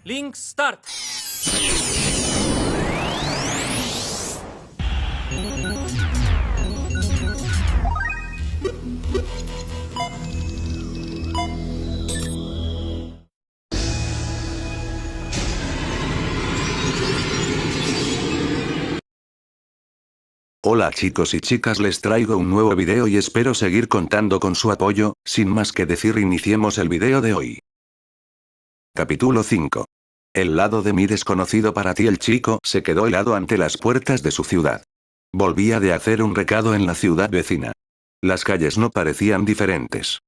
Link Start. Hola chicos y chicas, les traigo un nuevo video y espero seguir contando con su apoyo. Sin más que decir, iniciemos el video de hoy. Capítulo 5. El lado de mi desconocido para ti. El chico se quedó helado ante las puertas de su ciudad. Volvía de hacer un recado en la ciudad vecina. Las calles no parecían diferentes.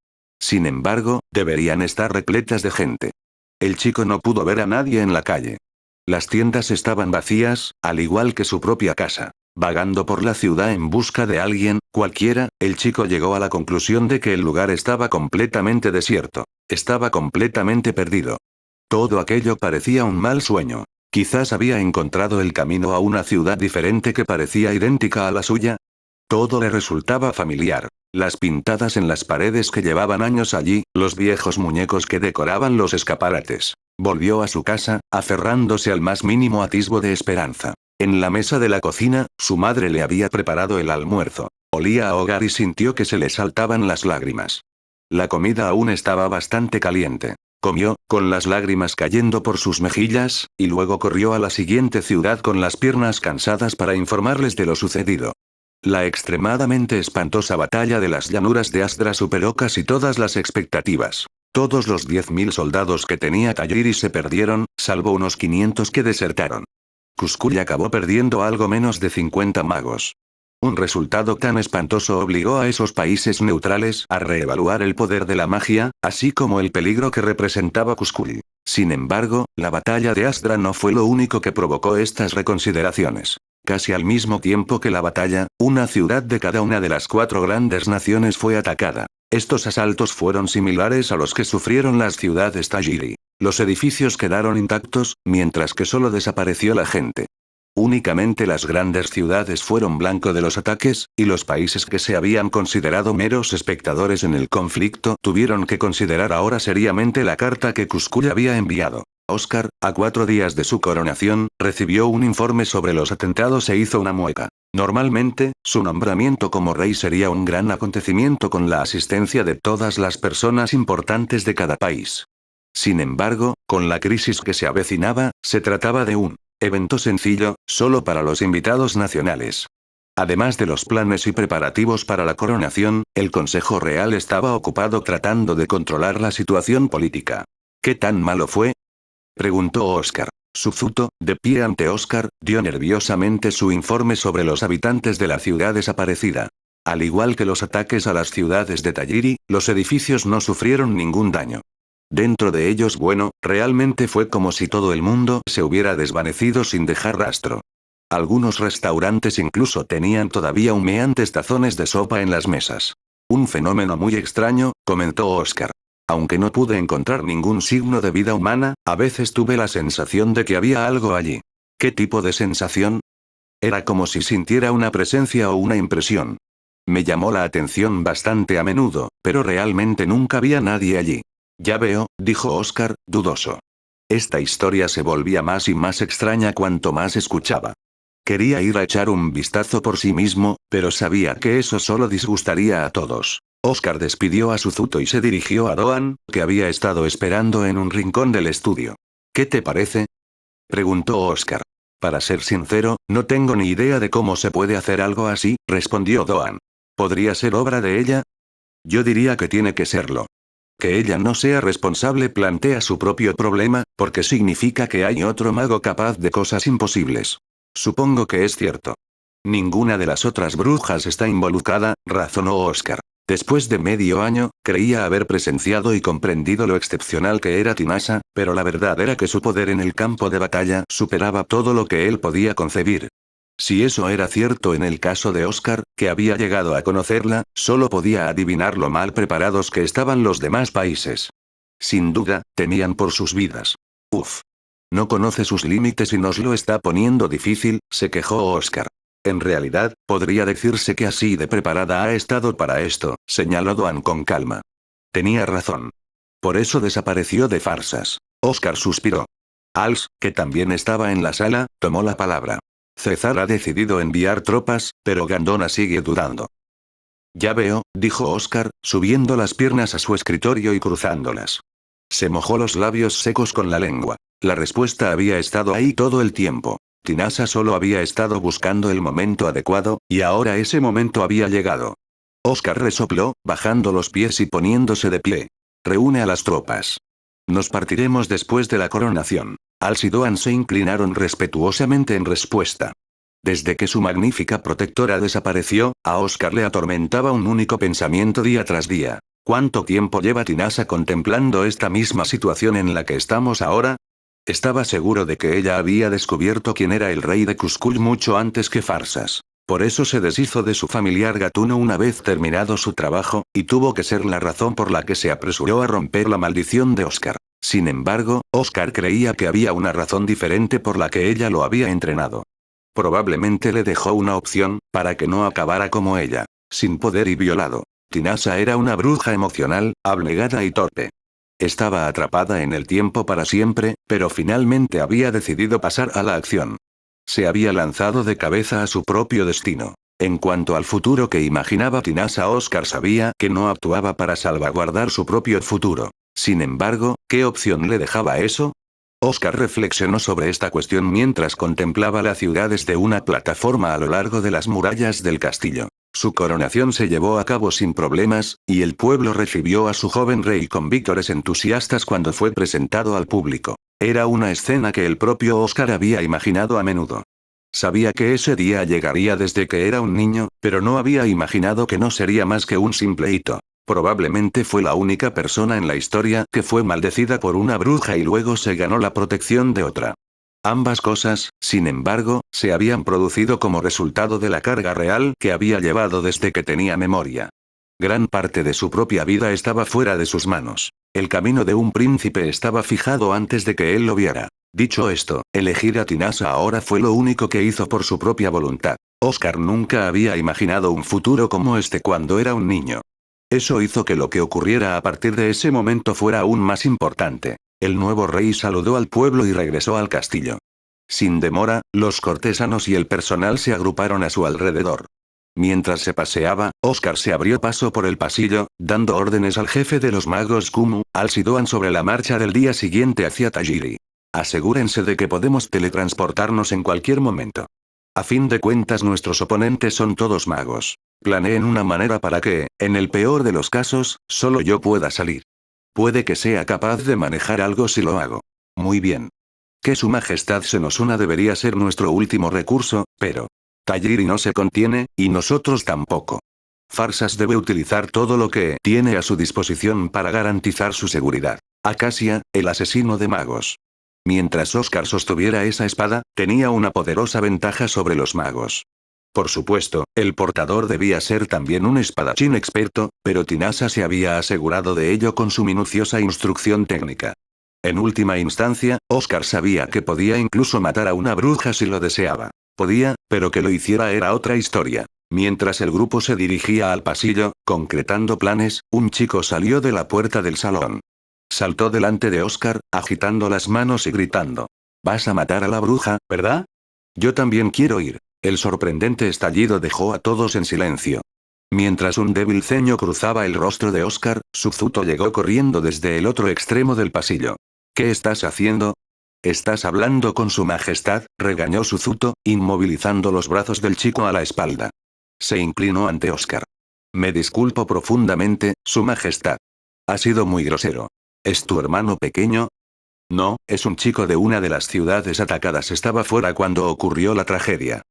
Sin embargo, deberían estar repletas de gente. El chico no pudo ver a nadie en la calle. Las tiendas estaban vacías, al igual que su propia casa. Vagando por la ciudad en busca de alguien, cualquiera, el chico llegó a la conclusión de que el lugar estaba completamente desierto. Estaba completamente perdido. Todo aquello parecía un mal sueño. Quizás había encontrado el camino a una ciudad diferente que parecía idéntica a la suya. Todo le resultaba familiar. Las pintadas en las paredes que llevaban años allí, los viejos muñecos que decoraban los escaparates. Volvió a su casa, aferrándose al más mínimo atisbo de esperanza. En la mesa de la cocina, su madre le había preparado el almuerzo. Olía a hogar y sintió que se le saltaban las lágrimas. La comida aún estaba bastante caliente. Comió, con las lágrimas cayendo por sus mejillas, y luego corrió a la siguiente ciudad con las piernas cansadas para informarles de lo sucedido. La extremadamente espantosa batalla de las llanuras de Asdra superó casi todas las expectativas. Todos los 10.000 soldados que tenía Tajiri se perdieron, salvo unos 500 que desertaron. Kuzco acabó perdiendo algo menos de 50 magos. Un resultado tan espantoso obligó a esos países neutrales a reevaluar el poder de la magia, así como el peligro que representaba Kuzco. Sin embargo, la batalla de Asdra no fue lo único que provocó estas reconsideraciones. Casi al mismo tiempo que la batalla, una ciudad de cada una de las 4 grandes naciones fue atacada. Estos asaltos fueron similares a los que sufrieron las ciudades Tajiri. Los edificios quedaron intactos, mientras que solo desapareció la gente. Únicamente las grandes ciudades fueron blanco de los ataques, y los países que se habían considerado meros espectadores en el conflicto tuvieron que considerar ahora seriamente la carta que Kuzco había enviado. Oscar, a 4 días de su coronación, recibió un informe sobre los atentados e hizo una mueca. Normalmente, su nombramiento como rey sería un gran acontecimiento con la asistencia de todas las personas importantes de cada país. Sin embargo, con la crisis que se avecinaba, se trataba de un evento sencillo, solo para los invitados nacionales. Además de los planes y preparativos para la coronación, el Consejo Real estaba ocupado tratando de controlar la situación política. ¿Qué tan malo fue?, preguntó Oscar. Suzuto, de pie ante Oscar, dio nerviosamente su informe sobre los habitantes de la ciudad desaparecida. Al igual que los ataques a las ciudades de Tajiri, los edificios no sufrieron ningún daño. Dentro de ellos, bueno, realmente fue como si todo el mundo se hubiera desvanecido sin dejar rastro. Algunos restaurantes incluso tenían todavía humeantes tazones de sopa en las mesas. Un fenómeno muy extraño, comentó Oscar. Aunque no pude encontrar ningún signo de vida humana, a veces tuve la sensación de que había algo allí. ¿Qué tipo de sensación? Era como si sintiera una presencia o una impresión. Me llamó la atención bastante a menudo, pero realmente nunca había nadie allí. Ya veo, dijo Oscar, dudoso. Esta historia se volvía más y más extraña cuanto más escuchaba. Quería ir a echar un vistazo por sí mismo, pero sabía que eso solo disgustaría a todos. Oscar despidió a Suzuto y se dirigió a Doan, que había estado esperando en un rincón del estudio. ¿Qué te parece?, preguntó Oscar. Para ser sincero, no tengo ni idea de cómo se puede hacer algo así, respondió Doan. ¿Podría ser obra de ella? Yo diría que tiene que serlo. Que ella no sea responsable plantea su propio problema, porque significa que hay otro mago capaz de cosas imposibles. Supongo que es cierto. Ninguna de las otras brujas está involucrada, razonó Oscar. Después de medio año, creía haber presenciado y comprendido lo excepcional que era Tinasha, pero la verdad era que su poder en el campo de batalla superaba todo lo que él podía concebir. Si eso era cierto en el caso de Oscar, que había llegado a conocerla, solo podía adivinar lo mal preparados que estaban los demás países. Sin duda, temían por sus vidas. Uf. No conoce sus límites y nos lo está poniendo difícil, se quejó Oscar. En realidad, podría decirse que así de preparada ha estado para esto, señaló Doan con calma. Tenía razón. Por eso desapareció de farsas. Oscar suspiró. Als, que también estaba en la sala, tomó la palabra. César ha decidido enviar tropas, pero Gandona sigue dudando. Ya veo, dijo Oscar, subiendo las piernas a su escritorio y cruzándolas. Se mojó los labios secos con la lengua. La respuesta había estado ahí todo el tiempo. Tinasa solo había estado buscando el momento adecuado, y ahora ese momento había llegado. Oscar resopló, bajando los pies y poniéndose de pie. Reúne a las tropas. Nos partiremos después de la coronación. Als y Doan se inclinaron respetuosamente en respuesta. Desde que su magnífica protectora desapareció, a Oscar le atormentaba un único pensamiento día tras día. ¿Cuánto tiempo lleva Tinasa contemplando esta misma situación en la que estamos ahora? Estaba seguro de que ella había descubierto quién era el rey de Cuscul mucho antes que Farsas. Por eso se deshizo de su familiar gatuno una vez terminado su trabajo, y tuvo que ser la razón por la que se apresuró a romper la maldición de Oscar. Sin embargo, Oscar creía que había una razón diferente por la que ella lo había entrenado. Probablemente le dejó una opción, para que no acabara como ella, sin poder y violado. Tinasa era una bruja emocional, abnegada y torpe. Estaba atrapada en el tiempo para siempre, pero finalmente había decidido pasar a la acción. Se había lanzado de cabeza a su propio destino. En cuanto al futuro que imaginaba Tinasa, Oscar sabía que no actuaba para salvaguardar su propio futuro. Sin embargo, ¿qué opción le dejaba eso? Oscar reflexionó sobre esta cuestión mientras contemplaba la ciudad desde una plataforma a lo largo de las murallas del castillo. Su coronación se llevó a cabo sin problemas, y el pueblo recibió a su joven rey con vítores entusiastas cuando fue presentado al público. Era una escena que el propio Oscar había imaginado a menudo. Sabía que ese día llegaría desde que era un niño, pero no había imaginado que no sería más que un simple hito. Probablemente fue la única persona en la historia que fue maldecida por una bruja y luego se ganó la protección de otra. Ambas cosas, sin embargo, se habían producido como resultado de la carga real que había llevado desde que tenía memoria. Gran parte de su propia vida estaba fuera de sus manos. El camino de un príncipe estaba fijado antes de que él lo viera. Dicho esto, elegir a Tinasa ahora fue lo único que hizo por su propia voluntad. Oscar nunca había imaginado un futuro como este cuando era un niño. Eso hizo que lo que ocurriera a partir de ese momento fuera aún más importante. El nuevo rey saludó al pueblo y regresó al castillo. Sin demora, los cortesanos y el personal se agruparon a su alrededor. Mientras se paseaba, Oscar se abrió paso por el pasillo, dando órdenes al jefe de los magos Kumu, Als y Doan sobre la marcha del día siguiente hacia Tajiri. Asegúrense de que podemos teletransportarnos en cualquier momento. A fin de cuentas nuestros oponentes son todos magos. Planeen una manera para que, en el peor de los casos, solo yo pueda salir. Puede que sea capaz de manejar algo si lo hago. Muy bien. Que su majestad se nos una debería ser nuestro último recurso, pero Tajiri no se contiene, y nosotros tampoco. Farsas debe utilizar todo lo que tiene a su disposición para garantizar su seguridad. Acacia, el asesino de magos. Mientras Oscar sostuviera esa espada, tenía una poderosa ventaja sobre los magos. Por supuesto, el portador debía ser también un espadachín experto, pero Tinasa se había asegurado de ello con su minuciosa instrucción técnica. En última instancia, Oscar sabía que podía incluso matar a una bruja si lo deseaba. Podía, pero que lo hiciera era otra historia. Mientras el grupo se dirigía al pasillo, concretando planes, un chico salió de la puerta del salón. Saltó delante de Oscar, agitando las manos y gritando. «Vas a matar a la bruja, ¿verdad? Yo también quiero ir». El sorprendente estallido dejó a todos en silencio. Mientras un débil ceño cruzaba el rostro de Oscar, Suzuto llegó corriendo desde el otro extremo del pasillo. «¿Qué estás haciendo?» «Estás hablando con su majestad», regañó Suzuto, inmovilizando los brazos del chico a la espalda. Se inclinó ante Oscar. «Me disculpo profundamente, su majestad. Ha sido muy grosero. ¿Es tu hermano pequeño?» «No, es un chico de una de las ciudades atacadas. Estaba fuera cuando ocurrió la tragedia.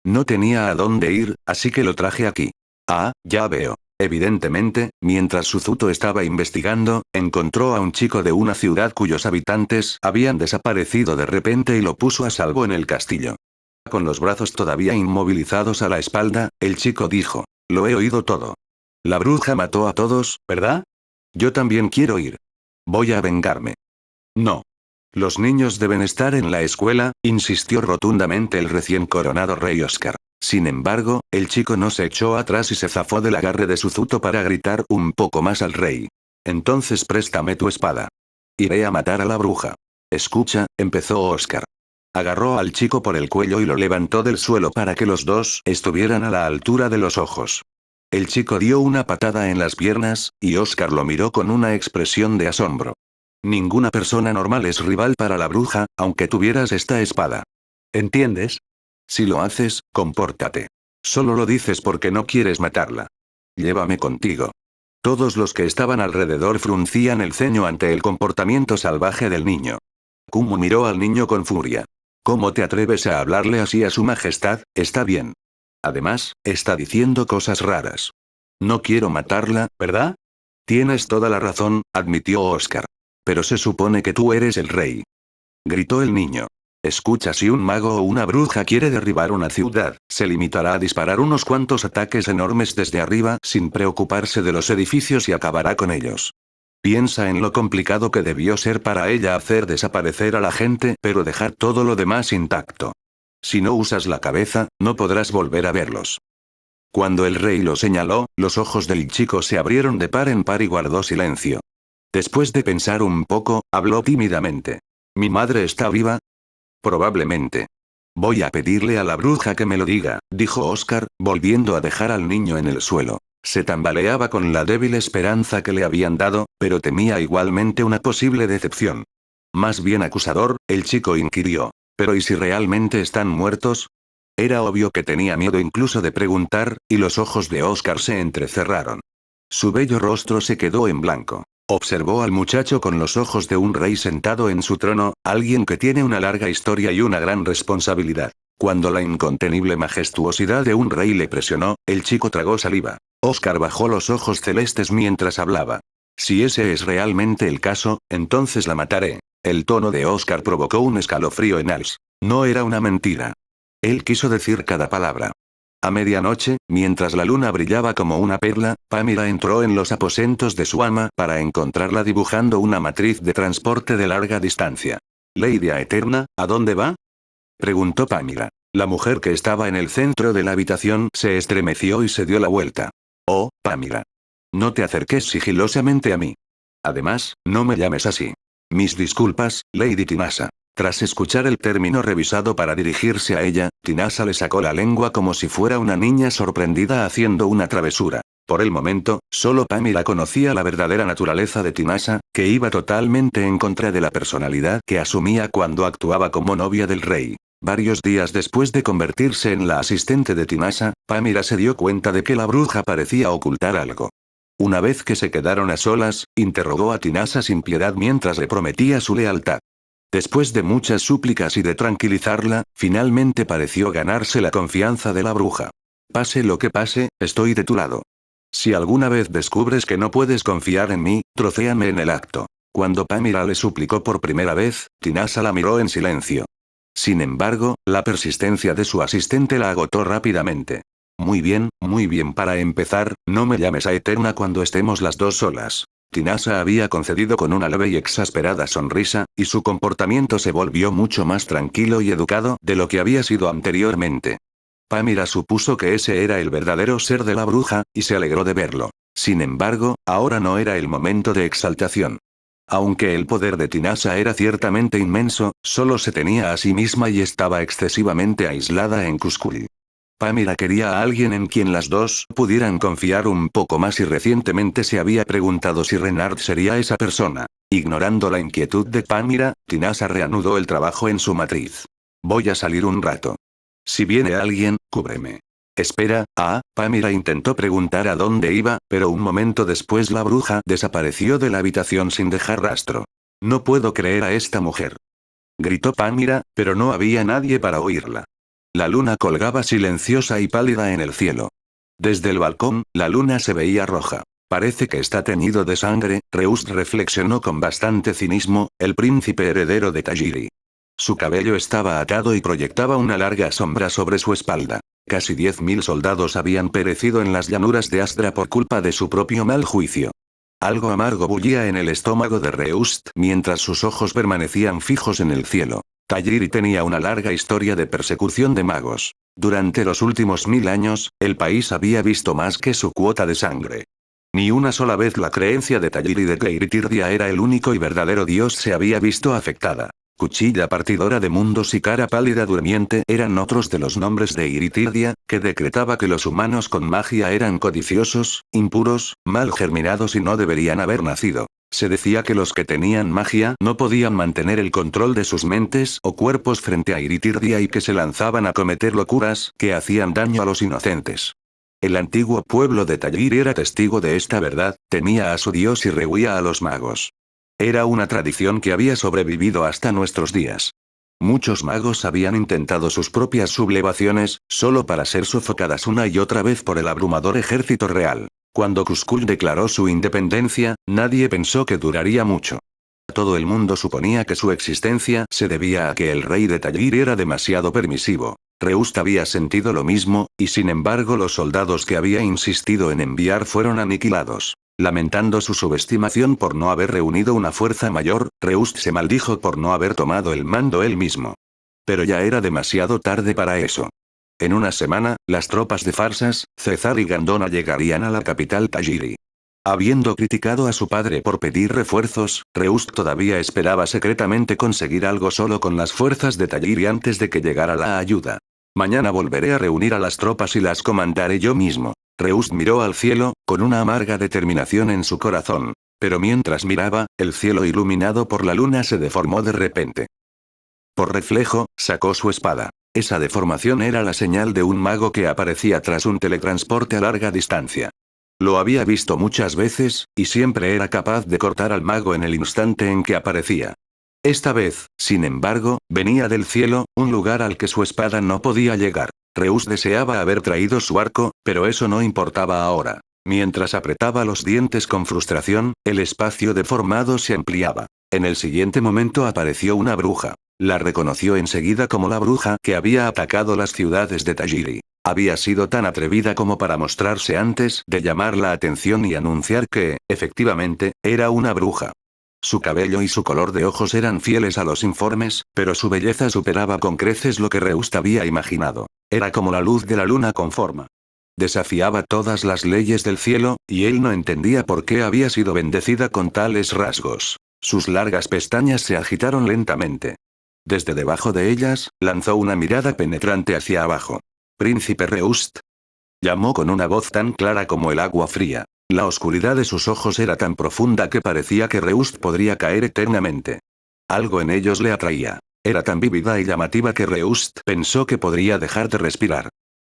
No tenía a dónde ir, así que lo traje aquí». «Ah, ya veo». Evidentemente, mientras Suzuto estaba investigando, encontró a un chico de una ciudad cuyos habitantes habían desaparecido de repente y lo puso a salvo en el castillo. Con los brazos todavía inmovilizados a la espalda, el chico dijo: «Lo he oído todo. La bruja mató a todos, ¿verdad? Yo también quiero ir. Voy a vengarme». «No. Los niños deben estar en la escuela», insistió rotundamente el recién coronado rey Oscar. Sin embargo, el chico no se echó atrás y se zafó del agarre de Suzuto para gritar un poco más al rey. «Entonces préstame tu espada. Iré a matar a la bruja». Escucha, empezó Oscar. Agarró al chico por el cuello y lo levantó del suelo para que los dos estuvieran a la altura de los ojos. El chico dio una patada en las piernas, y Oscar lo miró con una expresión de asombro. Ninguna persona normal es rival para la bruja, aunque tuvieras esta espada. ¿Entiendes? Si lo haces, compórtate. Solo lo dices porque no quieres matarla. Llévame contigo. Todos los que estaban alrededor fruncían el ceño ante el comportamiento salvaje del niño. Kumu miró al niño con furia. ¿Cómo te atreves a hablarle así a su majestad? Está bien. Además, está diciendo cosas raras. No quiero matarla, ¿verdad? Tienes toda la razón, admitió Oscar. Pero se supone que tú eres el rey. Gritó el niño. Escucha, si un mago o una bruja quiere derribar una ciudad, se limitará a disparar unos cuantos ataques enormes desde arriba sin preocuparse de los edificios y acabará con ellos. Piensa en lo complicado que debió ser para ella hacer desaparecer a la gente pero dejar todo lo demás intacto. Si no usas la cabeza, no podrás volver a verlos. Cuando el rey lo señaló, los ojos del chico se abrieron de par en par y guardó silencio. Después de pensar un poco, habló tímidamente. ¿Mi madre está viva? Probablemente. Voy a pedirle a la bruja que me lo diga, dijo Oscar, volviendo a dejar al niño en el suelo. Se tambaleaba con la débil esperanza que le habían dado, pero temía igualmente una posible decepción. Más bien acusador, el chico inquirió. ¿Pero y si realmente están muertos? Era obvio que tenía miedo incluso de preguntar, y los ojos de Oscar se entrecerraron. Su bello rostro se quedó en blanco. Observó al muchacho con los ojos de un rey sentado en su trono, alguien que tiene una larga historia y una gran responsabilidad. Cuando la incontenible majestuosidad de un rey le presionó, el chico tragó saliva. Oscar bajó los ojos celestes mientras hablaba. Si ese es realmente el caso, entonces la mataré. El tono de Oscar provocó un escalofrío en Als. No era una mentira. Él quiso decir cada palabra. A medianoche, mientras la luna brillaba como una perla, Pamira entró en los aposentos de su ama para encontrarla dibujando una matriz de transporte de larga distancia. «Lady Aeterna, ¿a dónde va?», preguntó Pamira. La mujer que estaba en el centro de la habitación se estremeció y se dio la vuelta. «Oh, Pamira. No te acerques sigilosamente a mí. Además, no me llames así. Mis disculpas, Lady Tinasa». Tras escuchar el término revisado para dirigirse a ella, Tinasa le sacó la lengua como si fuera una niña sorprendida haciendo una travesura. Por el momento, solo Pamela conocía la verdadera naturaleza de Tinasa, que iba totalmente en contra de la personalidad que asumía cuando actuaba como novia del rey. Varios días después de convertirse en la asistente de Tinasa, Pamela se dio cuenta de que la bruja parecía ocultar algo. Una vez que se quedaron a solas, interrogó a Tinasa sin piedad mientras le prometía su lealtad. Después de muchas súplicas y de tranquilizarla, finalmente pareció ganarse la confianza de la bruja. «Pase lo que pase, estoy de tu lado. Si alguna vez descubres que no puedes confiar en mí, trocéame en el acto». Cuando Pamela le suplicó por primera vez, Tinasa la miró en silencio. Sin embargo, la persistencia de su asistente la agotó rápidamente. Muy bien, para empezar, no me llames a Eterna cuando estemos las dos solas». Tinasa había concedido con una leve y exasperada sonrisa, y su comportamiento se volvió mucho más tranquilo y educado de lo que había sido anteriormente. Pamela supuso que ese era el verdadero ser de la bruja, y se alegró de verlo. Sin embargo, ahora no era el momento de exaltación. Aunque el poder de Tinasa era ciertamente inmenso, solo se tenía a sí misma y estaba excesivamente aislada en Cuscul. Pamela quería a alguien en quien las dos pudieran confiar un poco más y recientemente se había preguntado si Renard sería esa persona. Ignorando la inquietud de Pamela, Tinasa reanudó el trabajo en su matriz. «Voy a salir un rato. Si viene alguien, cúbreme». «Espera, Pamela intentó preguntar a dónde iba, pero un momento después la bruja desapareció de la habitación sin dejar rastro. «No puedo creer a esta mujer», gritó Pamela, pero no había nadie para oírla. La luna colgaba silenciosa y pálida en el cielo. Desde el balcón, la luna se veía roja. «Parece que está teñido de sangre», Reus reflexionó con bastante cinismo, el príncipe heredero de Tajiri. Su cabello estaba atado y proyectaba una larga sombra sobre su espalda. Casi 10.000 soldados habían perecido en las llanuras de Astra por culpa de su propio mal juicio. Algo amargo bullía en el estómago de Reust mientras sus ojos permanecían fijos en el cielo. Tajiri tenía una larga historia de persecución de magos. Durante los últimos 1000 años, el país había visto más que su cuota de sangre. Ni una sola vez la creencia de Tajiri de que Iritirdia era el único y verdadero dios se había visto afectada. Cuchilla partidora de mundos y cara pálida durmiente eran otros de los nombres de Iritirdia, que decretaba que los humanos con magia eran codiciosos, impuros, mal germinados y no deberían haber nacido. Se decía que los que tenían magia no podían mantener el control de sus mentes o cuerpos frente a Iritirdia y que se lanzaban a cometer locuras que hacían daño a los inocentes. El antiguo pueblo de Talliri era testigo de esta verdad, temía a su dios y rehuía a los magos. Era una tradición que había sobrevivido hasta nuestros días. Muchos magos habían intentado sus propias sublevaciones, solo para ser sofocadas una y otra vez por el abrumador ejército real. Cuando Kuzcool declaró su independencia, nadie pensó que duraría mucho. Todo el mundo suponía que su existencia se debía a que el rey de Talliri era demasiado permisivo. Reust había sentido lo mismo, y sin embargo los soldados que había insistido en enviar fueron aniquilados. Lamentando su subestimación por no haber reunido una fuerza mayor, Reust se maldijo por no haber tomado el mando él mismo. Pero ya era demasiado tarde para eso. En una semana, las tropas de Farsas, Cezar y Gandona llegarían a la capital Talliri. Habiendo criticado a su padre por pedir refuerzos, Reust todavía esperaba secretamente conseguir algo solo con las fuerzas de Talliri antes de que llegara la ayuda. Mañana volveré a reunir a las tropas y las comandaré yo mismo. Reust miró al cielo, con una amarga determinación en su corazón. Pero mientras miraba, el cielo iluminado por la luna se deformó de repente. Por reflejo, sacó su espada. Esa deformación era la señal de un mago que aparecía tras un teletransporte a larga distancia. Lo había visto muchas veces, y siempre era capaz de cortar al mago en el instante en que aparecía. Esta vez, sin embargo, venía del cielo, un lugar al que su espada no podía llegar. Reust deseaba haber traído su arco, pero eso no importaba ahora. Mientras apretaba los dientes con frustración, el espacio deformado se ampliaba. En el siguiente momento apareció una bruja. La reconoció enseguida como la bruja que había atacado las ciudades de Talliri. Había sido tan atrevida como para mostrarse antes de llamar la atención y anunciar que, efectivamente, era una bruja. Su cabello y su color de ojos eran fieles a los informes, pero su belleza superaba con creces lo que Reust había imaginado. Era como la luz de la luna con forma. Desafiaba todas las leyes del cielo, y él no entendía por qué había sido bendecida con tales rasgos. Sus largas pestañas se agitaron lentamente. Desde debajo de ellas, lanzó una mirada penetrante hacia abajo. «Príncipe Reust», llamó con una voz tan clara como el agua fría. La oscuridad de sus ojos era tan profunda que parecía que Reust podría caer eternamente. Algo en ellos le atraía. Era tan vívida y llamativa que Reust pensó que podría dejar de respirar.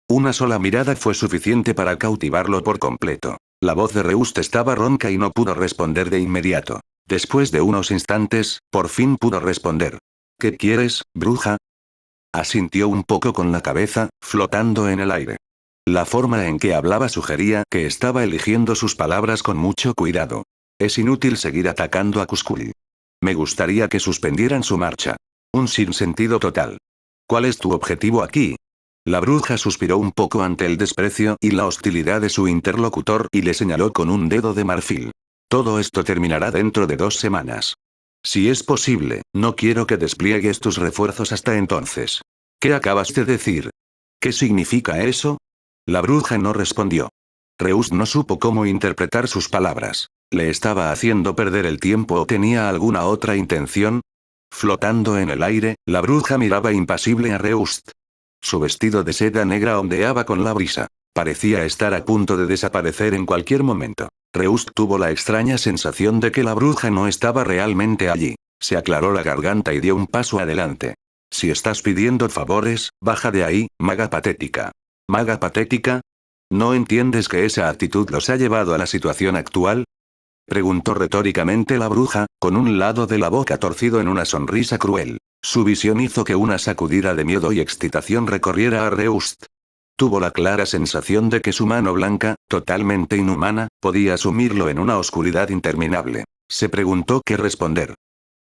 Una sola mirada fue suficiente para cautivarlo por completo. La voz de Reust estaba ronca y no pudo responder de inmediato. Después de unos instantes, por fin pudo responder. «¿Qué quieres, bruja?». Asintió un poco con la cabeza, flotando en el aire. La forma en que hablaba sugería que estaba eligiendo sus palabras con mucho cuidado. Es inútil seguir atacando a Kuzcool. Me gustaría que suspendieran su marcha. Un sinsentido total. ¿Cuál es tu objetivo aquí? La bruja suspiró un poco ante el desprecio y la hostilidad de su interlocutor y le señaló con un dedo de marfil. Todo esto terminará dentro de 2 semanas. Si es posible, no quiero que despliegues tus refuerzos hasta entonces. ¿Qué acabas de decir? ¿Qué significa eso? La bruja no respondió. Reust no supo cómo interpretar sus palabras. ¿Le estaba haciendo perder el tiempo o tenía alguna otra intención? Flotando en el aire, la bruja miraba impasible a Reust. Su vestido de seda negra ondeaba con la brisa. Parecía estar a punto de desaparecer en cualquier momento. Reust tuvo la extraña sensación de que la bruja no estaba realmente allí. Se aclaró la garganta y dio un paso adelante. Si estás pidiendo favores, baja de ahí, maga patética. ¿Maga patética? ¿No entiendes que esa actitud los ha llevado a la situación actual? Preguntó retóricamente la bruja, con un lado de la boca torcido en una sonrisa cruel. Su visión hizo que una sacudida de miedo y excitación recorriera a Reust. Tuvo la clara sensación de que su mano blanca, totalmente inhumana, podía sumirlo en una oscuridad interminable. Se preguntó qué responder.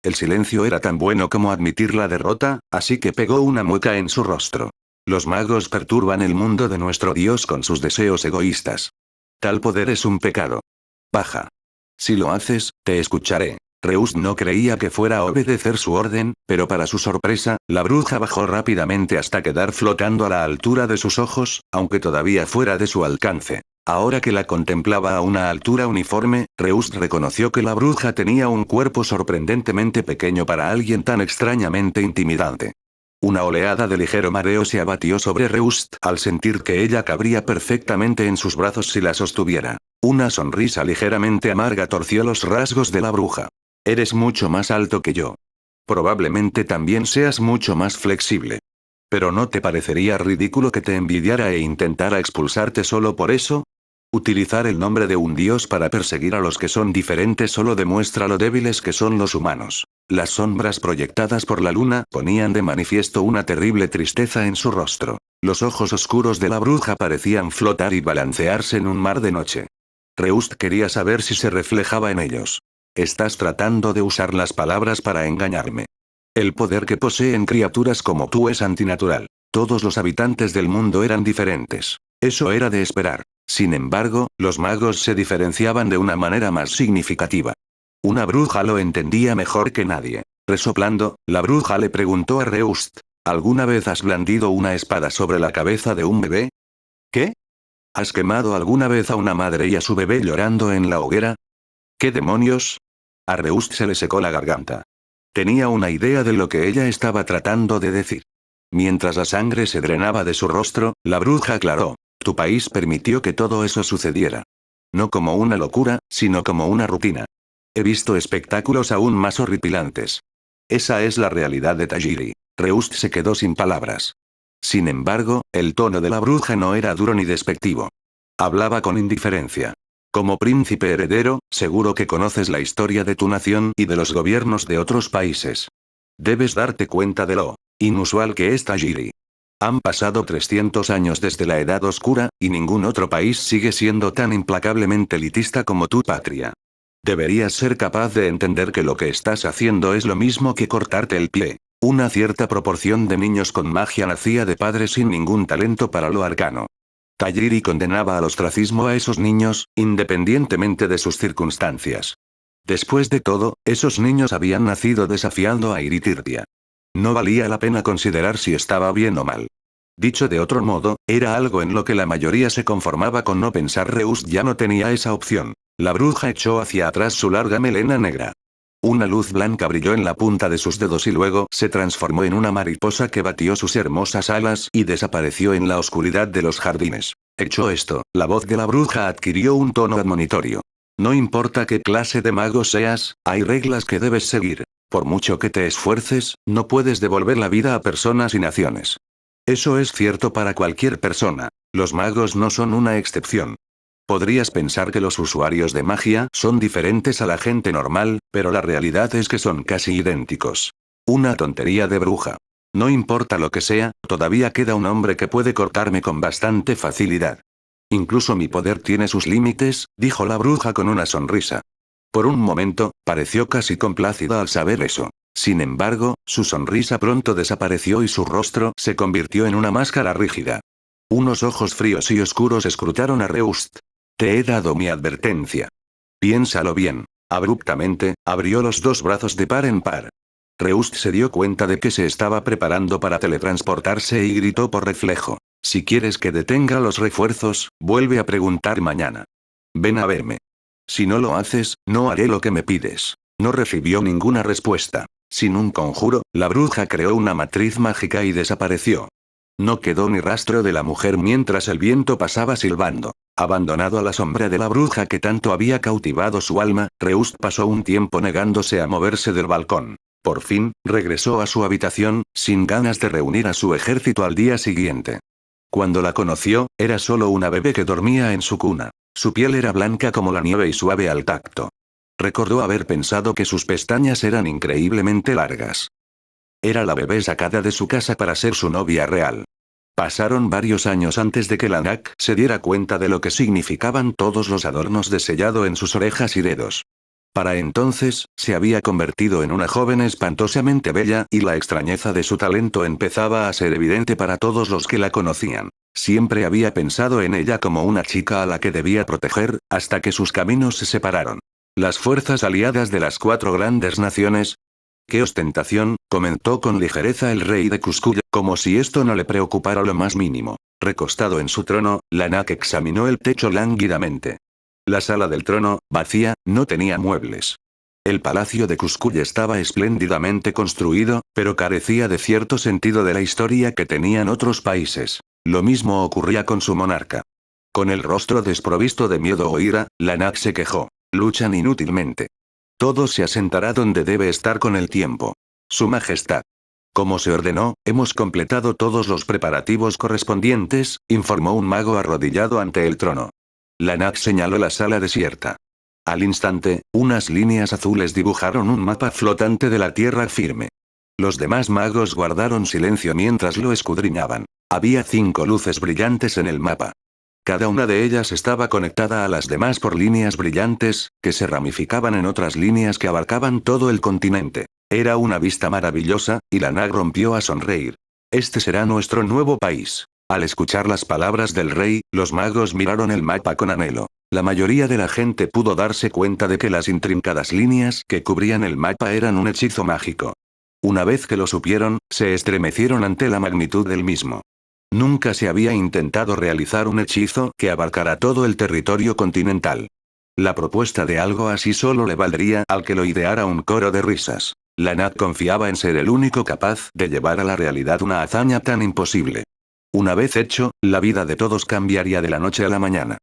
El silencio era tan bueno como admitir la derrota, así que pegó una mueca en su rostro. Los magos perturban el mundo de nuestro Dios con sus deseos egoístas. Tal poder es un pecado. Baja. Si lo haces, te escucharé. Reus no creía que fuera a obedecer su orden, pero para su sorpresa, la bruja bajó rápidamente hasta quedar flotando a la altura de sus ojos, aunque todavía fuera de su alcance. Ahora que la contemplaba a una altura uniforme, Reus reconoció que la bruja tenía un cuerpo sorprendentemente pequeño para alguien tan extrañamente intimidante. Una oleada de ligero mareo se abatió sobre Reust al sentir que ella cabría perfectamente en sus brazos si la sostuviera. Una sonrisa ligeramente amarga torció los rasgos de la bruja. Eres mucho más alto que yo. Probablemente también seas mucho más flexible. ¿Pero no te parecería ridículo que te envidiara e intentara expulsarte solo por eso? Utilizar el nombre de un dios para perseguir a los que son diferentes solo demuestra lo débiles que son los humanos. Las sombras proyectadas por la luna ponían de manifiesto una terrible tristeza en su rostro. Los ojos oscuros de la bruja parecían flotar y balancearse en un mar de noche. Reust quería saber si se reflejaba en ellos. Estás tratando de usar las palabras para engañarme. El poder que poseen criaturas como tú es antinatural. Todos los habitantes del mundo eran diferentes. Eso era de esperar. Sin embargo, los magos se diferenciaban de una manera más significativa. Una bruja lo entendía mejor que nadie. Resoplando, la bruja le preguntó a Reust, ¿alguna vez has blandido una espada sobre la cabeza de un bebé? ¿Qué? ¿Has quemado alguna vez a una madre y a su bebé llorando en la hoguera? ¿Qué demonios? A Reust se le secó la garganta. Tenía una idea de lo que ella estaba tratando de decir. Mientras la sangre se drenaba de su rostro, la bruja aclaró. Tu país permitió que todo eso sucediera. No como una locura, sino como una rutina. He visto espectáculos aún más horripilantes. Esa es la realidad de Tajiri. Reust se quedó sin palabras. Sin embargo, el tono de la bruja no era duro ni despectivo. Hablaba con indiferencia. Como príncipe heredero, seguro que conoces la historia de tu nación y de los gobiernos de otros países. Debes darte cuenta de lo inusual que es Tajiri. Han pasado 300 años desde la Edad Oscura, y ningún otro país sigue siendo tan implacablemente elitista como tu patria. Deberías ser capaz de entender que lo que estás haciendo es lo mismo que cortarte el pie. Una cierta proporción de niños con magia nacía de padres sin ningún talento para lo arcano. Tajiri condenaba al ostracismo a esos niños, independientemente de sus circunstancias. Después de todo, esos niños habían nacido desafiando a Iritirtia. No valía la pena considerar si estaba bien o mal. Dicho de otro modo, era algo en lo que la mayoría se conformaba con no pensar. Reus ya no tenía esa opción. La bruja echó hacia atrás su larga melena negra. Una luz blanca brilló en la punta de sus dedos y luego se transformó en una mariposa que batió sus hermosas alas y desapareció en la oscuridad de los jardines. Hecho esto, la voz de la bruja adquirió un tono admonitorio. No importa qué clase de mago seas, hay reglas que debes seguir. Por mucho que te esfuerces, no puedes devolver la vida a personas y naciones. Eso es cierto para cualquier persona. Los magos no son una excepción. Podrías pensar que los usuarios de magia son diferentes a la gente normal, pero la realidad es que son casi idénticos. Una tontería de bruja. No importa lo que sea, todavía queda un hombre que puede cortarme con bastante facilidad. Incluso mi poder tiene sus límites, dijo la bruja con una sonrisa. Por un momento, pareció casi complacida al saber eso. Sin embargo, su sonrisa pronto desapareció y su rostro se convirtió en una máscara rígida. Unos ojos fríos y oscuros escrutaron a Reust. Te he dado mi advertencia. Piénsalo bien. Abruptamente, abrió los dos brazos de par en par. Reust se dio cuenta de que se estaba preparando para teletransportarse y gritó por reflejo. Si quieres que detenga los refuerzos, vuelve a preguntar mañana. Ven a verme. Si no lo haces, no haré lo que me pides. No recibió ninguna respuesta. Sin un conjuro, la bruja creó una matriz mágica y desapareció. No quedó ni rastro de la mujer mientras el viento pasaba silbando. Abandonado a la sombra de la bruja que tanto había cautivado su alma, Reust pasó un tiempo negándose a moverse del balcón. Por fin, regresó a su habitación, sin ganas de reunir a su ejército al día siguiente. Cuando la conoció, era solo una bebé que dormía en su cuna. Su piel era blanca como la nieve y suave al tacto. Recordó haber pensado que sus pestañas eran increíblemente largas. Era la bebé sacada de su casa para ser su novia real. Pasaron varios años antes de que Lanak se diera cuenta de lo que significaban todos los adornos de sellado en sus orejas y dedos. Para entonces, se había convertido en una joven espantosamente bella y la extrañeza de su talento empezaba a ser evidente para todos los que la conocían. Siempre había pensado en ella como una chica a la que debía proteger, hasta que sus caminos se separaron. ¿Las fuerzas aliadas de las 4 grandes naciones? ¡Qué ostentación!, comentó con ligereza el rey de Cuscuya, como si esto no le preocupara lo más mínimo. Recostado en su trono, Lanak examinó el techo lánguidamente. La sala del trono, vacía, no tenía muebles. El palacio de Cuscuya estaba espléndidamente construido, pero carecía de cierto sentido de la historia que tenían otros países. Lo mismo ocurría con su monarca. Con el rostro desprovisto de miedo o ira, Lanak se quejó. Luchan inútilmente. Todo se asentará donde debe estar con el tiempo. Su Majestad. Como se ordenó, hemos completado todos los preparativos correspondientes, informó un mago arrodillado ante el trono. Lanak señaló la sala desierta. Al instante, unas líneas azules dibujaron un mapa flotante de la tierra firme. Los demás magos guardaron silencio mientras lo escudriñaban. Había 5 luces brillantes en el mapa. Cada una de ellas estaba conectada a las demás por líneas brillantes, que se ramificaban en otras líneas que abarcaban todo el continente. Era una vista maravillosa, y Lanak rompió a sonreír. Este será nuestro nuevo país. Al escuchar las palabras del rey, los magos miraron el mapa con anhelo. La mayoría de la gente pudo darse cuenta de que las intrincadas líneas que cubrían el mapa eran un hechizo mágico. Una vez que lo supieron, se estremecieron ante la magnitud del mismo. Nunca se había intentado realizar un hechizo que abarcara todo el territorio continental. La propuesta de algo así solo le valdría al que lo ideara un coro de risas. Lanak confiaba en ser el único capaz de llevar a la realidad una hazaña tan imposible. Una vez hecho, la vida de todos cambiaría de la noche a la mañana.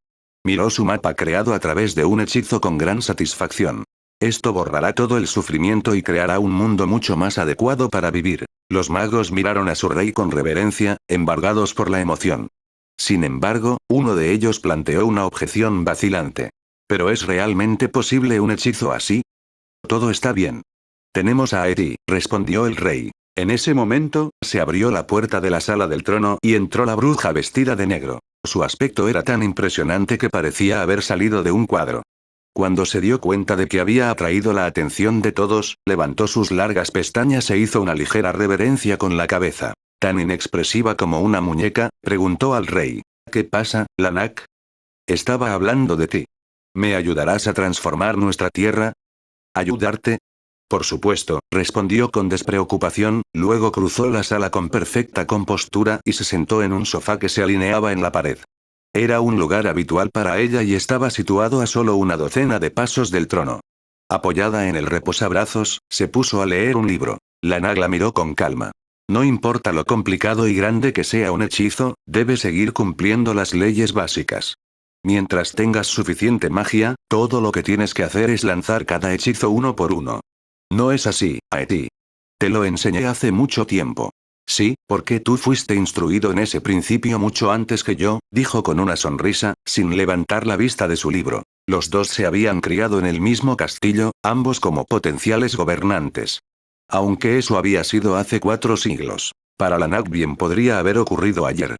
Miró su mapa creado a través de un hechizo con gran satisfacción. Esto borrará todo el sufrimiento y creará un mundo mucho más adecuado para vivir. Los magos miraron a su rey con reverencia, embargados por la emoción. Sin embargo, uno de ellos planteó una objeción vacilante. ¿Pero es realmente posible un hechizo así? Todo está bien. Tenemos a Eti, respondió el rey. En ese momento, se abrió la puerta de la sala del trono y entró la bruja vestida de negro. Su aspecto era tan impresionante que parecía haber salido de un cuadro. Cuando se dio cuenta de que había atraído la atención de todos, levantó sus largas pestañas e hizo una ligera reverencia con la cabeza. Tan inexpresiva como una muñeca, preguntó al rey. ¿Qué pasa, Lanak? Estaba hablando de ti. ¿Me ayudarás a transformar nuestra tierra? ¿Ayudarte? Por supuesto, respondió con despreocupación, luego cruzó la sala con perfecta compostura y se sentó en un sofá que se alineaba en la pared. Era un lugar habitual para ella y estaba situado a solo una docena de pasos del trono. Apoyada en el reposabrazos, se puso a leer un libro. Lanak la miró con calma. No importa lo complicado y grande que sea un hechizo, debes seguir cumpliendo las leyes básicas. Mientras tengas suficiente magia, todo lo que tienes que hacer es lanzar cada hechizo uno por uno. No es así, Aeti. Te lo enseñé hace mucho tiempo. Sí, porque tú fuiste instruido en ese principio mucho antes que yo, dijo con una sonrisa, sin levantar la vista de su libro. Los dos se habían criado en el mismo castillo, ambos como potenciales gobernantes. Aunque eso había sido hace 4 siglos. Para Lanak bien podría haber ocurrido ayer.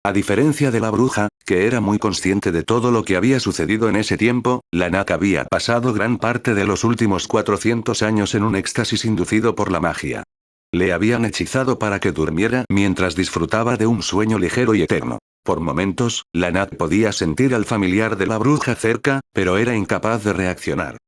A diferencia de la bruja, que era muy consciente de todo lo que había sucedido en ese tiempo, Lanak había pasado gran parte de los últimos 400 años en un éxtasis inducido por la magia. Le habían hechizado para que durmiera mientras disfrutaba de un sueño ligero y eterno. Por momentos, Lanak podía sentir al familiar de la bruja cerca, pero era incapaz de reaccionar.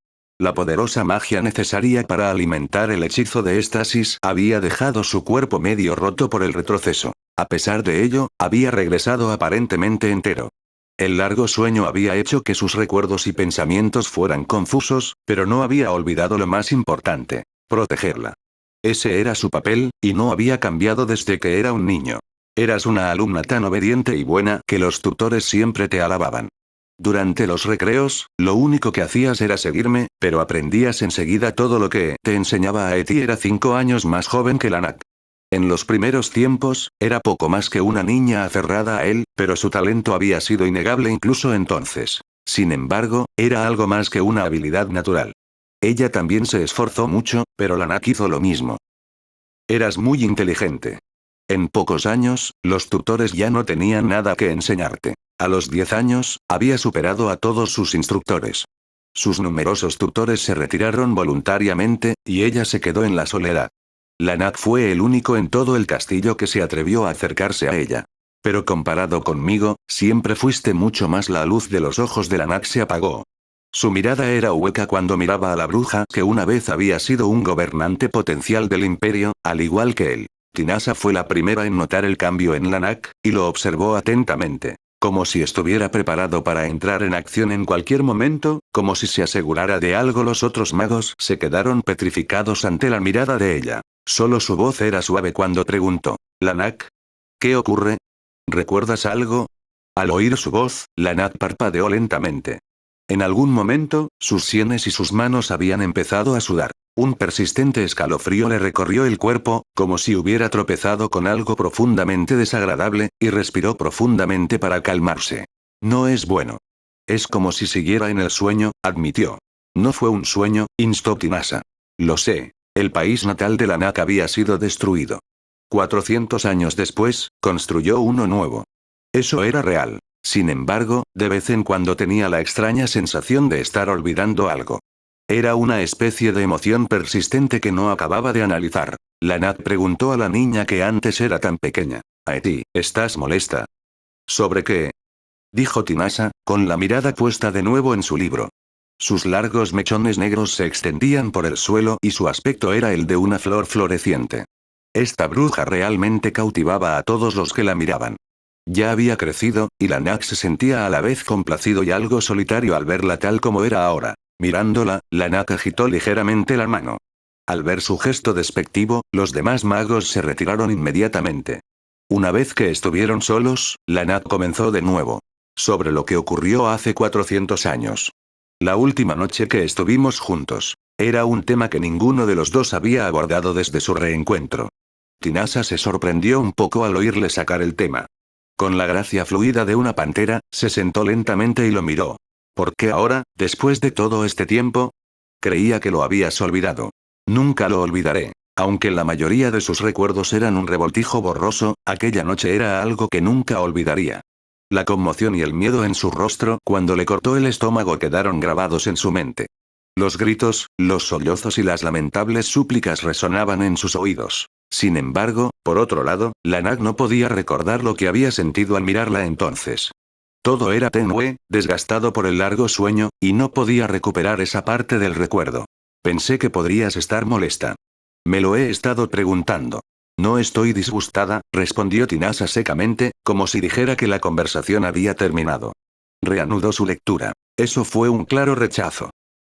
La poderosa magia necesaria para alimentar el hechizo de éxtasis había dejado su cuerpo medio roto por el retroceso. A pesar de ello, había regresado aparentemente entero. El largo sueño había hecho que sus recuerdos y pensamientos fueran confusos, pero no había olvidado lo más importante: protegerla. Ese era su papel, y no había cambiado desde que era un niño. Eras una alumna tan obediente y buena que los tutores siempre te alababan. Durante los recreos, lo único que hacías era seguirme, pero aprendías enseguida todo lo que te enseñaba Aeti. Era 5 años más joven que Lanak. En los primeros tiempos, era poco más que una niña aferrada a él, pero su talento había sido innegable incluso entonces. Sin embargo, era algo más que una habilidad natural. Ella también se esforzó mucho, pero Lanak hizo lo mismo. Eras muy inteligente. En pocos años, los tutores ya no tenían nada que enseñarte. A los 10 años, había superado a todos sus instructores. Sus numerosos tutores se retiraron voluntariamente, y ella se quedó en la soledad. Lanak fue el único en todo el castillo que se atrevió a acercarse a ella. Pero comparado conmigo, siempre fuiste mucho más. La luz de los ojos de Lanak se apagó. Su mirada era hueca cuando miraba a la bruja que una vez había sido un gobernante potencial del imperio, al igual que él. Tinasa fue la primera en notar el cambio en Lanak, y lo observó atentamente. Como si estuviera preparado para entrar en acción en cualquier momento, como si se asegurara de algo. Los otros magos se quedaron petrificados ante la mirada de ella. Solo su voz era suave cuando preguntó: «Lanak, ¿qué ocurre? ¿Recuerdas algo?» Al oír su voz, Lanak parpadeó lentamente. En algún momento, sus sienes y sus manos habían empezado a sudar. Un persistente escalofrío le recorrió el cuerpo, como si hubiera tropezado con algo profundamente desagradable, y respiró profundamente para calmarse. «No es bueno. Es como si siguiera en el sueño», admitió. «No fue un sueño», instó Tinasa. «Lo sé. El país natal de Lanak había sido destruido. 400 años después, construyó uno nuevo. Eso era real. Sin embargo, de vez en cuando tenía la extraña sensación de estar olvidando algo. Era una especie de emoción persistente que no acababa de analizar». Lanak preguntó a la niña que antes era tan pequeña: «Aeti, ¿estás molesta?» «¿Sobre qué?», dijo Tinasa, con la mirada puesta de nuevo en su libro. Sus largos mechones negros se extendían por el suelo y su aspecto era el de una flor floreciente. Esta bruja realmente cautivaba a todos los que la miraban. Ya había crecido, y Lanak se sentía a la vez complacido y algo solitario al verla tal como era ahora. Mirándola, Lanak agitó ligeramente la mano. Al ver su gesto despectivo, los demás magos se retiraron inmediatamente. Una vez que estuvieron solos, Lanak comenzó de nuevo. «Sobre lo que ocurrió hace 400 años. La última noche que estuvimos juntos. Era un tema que ninguno de los dos había abordado desde su reencuentro». Tinasa se sorprendió un poco al oírle sacar el tema. Con la gracia fluida de una pantera, se sentó lentamente y lo miró. «¿Por qué ahora, después de todo este tiempo?» «Creía que lo habías olvidado». «Nunca lo olvidaré». Aunque la mayoría de sus recuerdos eran un revoltijo borroso, aquella noche era algo que nunca olvidaría. La conmoción y el miedo en su rostro cuando le cortó el estómago quedaron grabados en su mente. Los gritos, los sollozos y las lamentables súplicas resonaban en sus oídos. Sin embargo, por otro lado, Lanak no podía recordar lo que había sentido al mirarla entonces. Todo era tenue, desgastado por el largo sueño, y no podía recuperar esa parte del recuerdo. «Pensé que podrías estar molesta. Me lo he estado preguntando». «No estoy disgustada», respondió Tinasa secamente, como si dijera que la conversación había terminado. Reanudó su lectura. Eso fue un claro rechazo.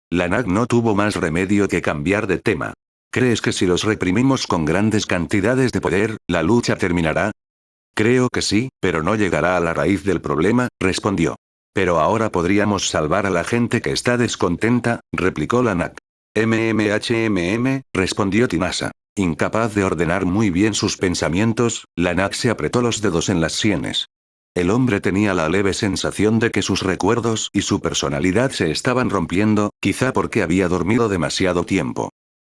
Lanak no tuvo más remedio que cambiar de tema. «¿Crees que si los reprimimos con grandes cantidades de poder, la lucha terminará?» «Creo que sí, pero no llegará a la raíz del problema», respondió. «Pero ahora podríamos salvar a la gente que está descontenta», replicó Lanak. Respondió Tinasa. Incapaz de ordenar muy bien sus pensamientos, Lanak se apretó los dedos en las sienes. El hombre tenía la leve sensación de que sus recuerdos y su personalidad se estaban rompiendo, quizá porque había dormido demasiado tiempo.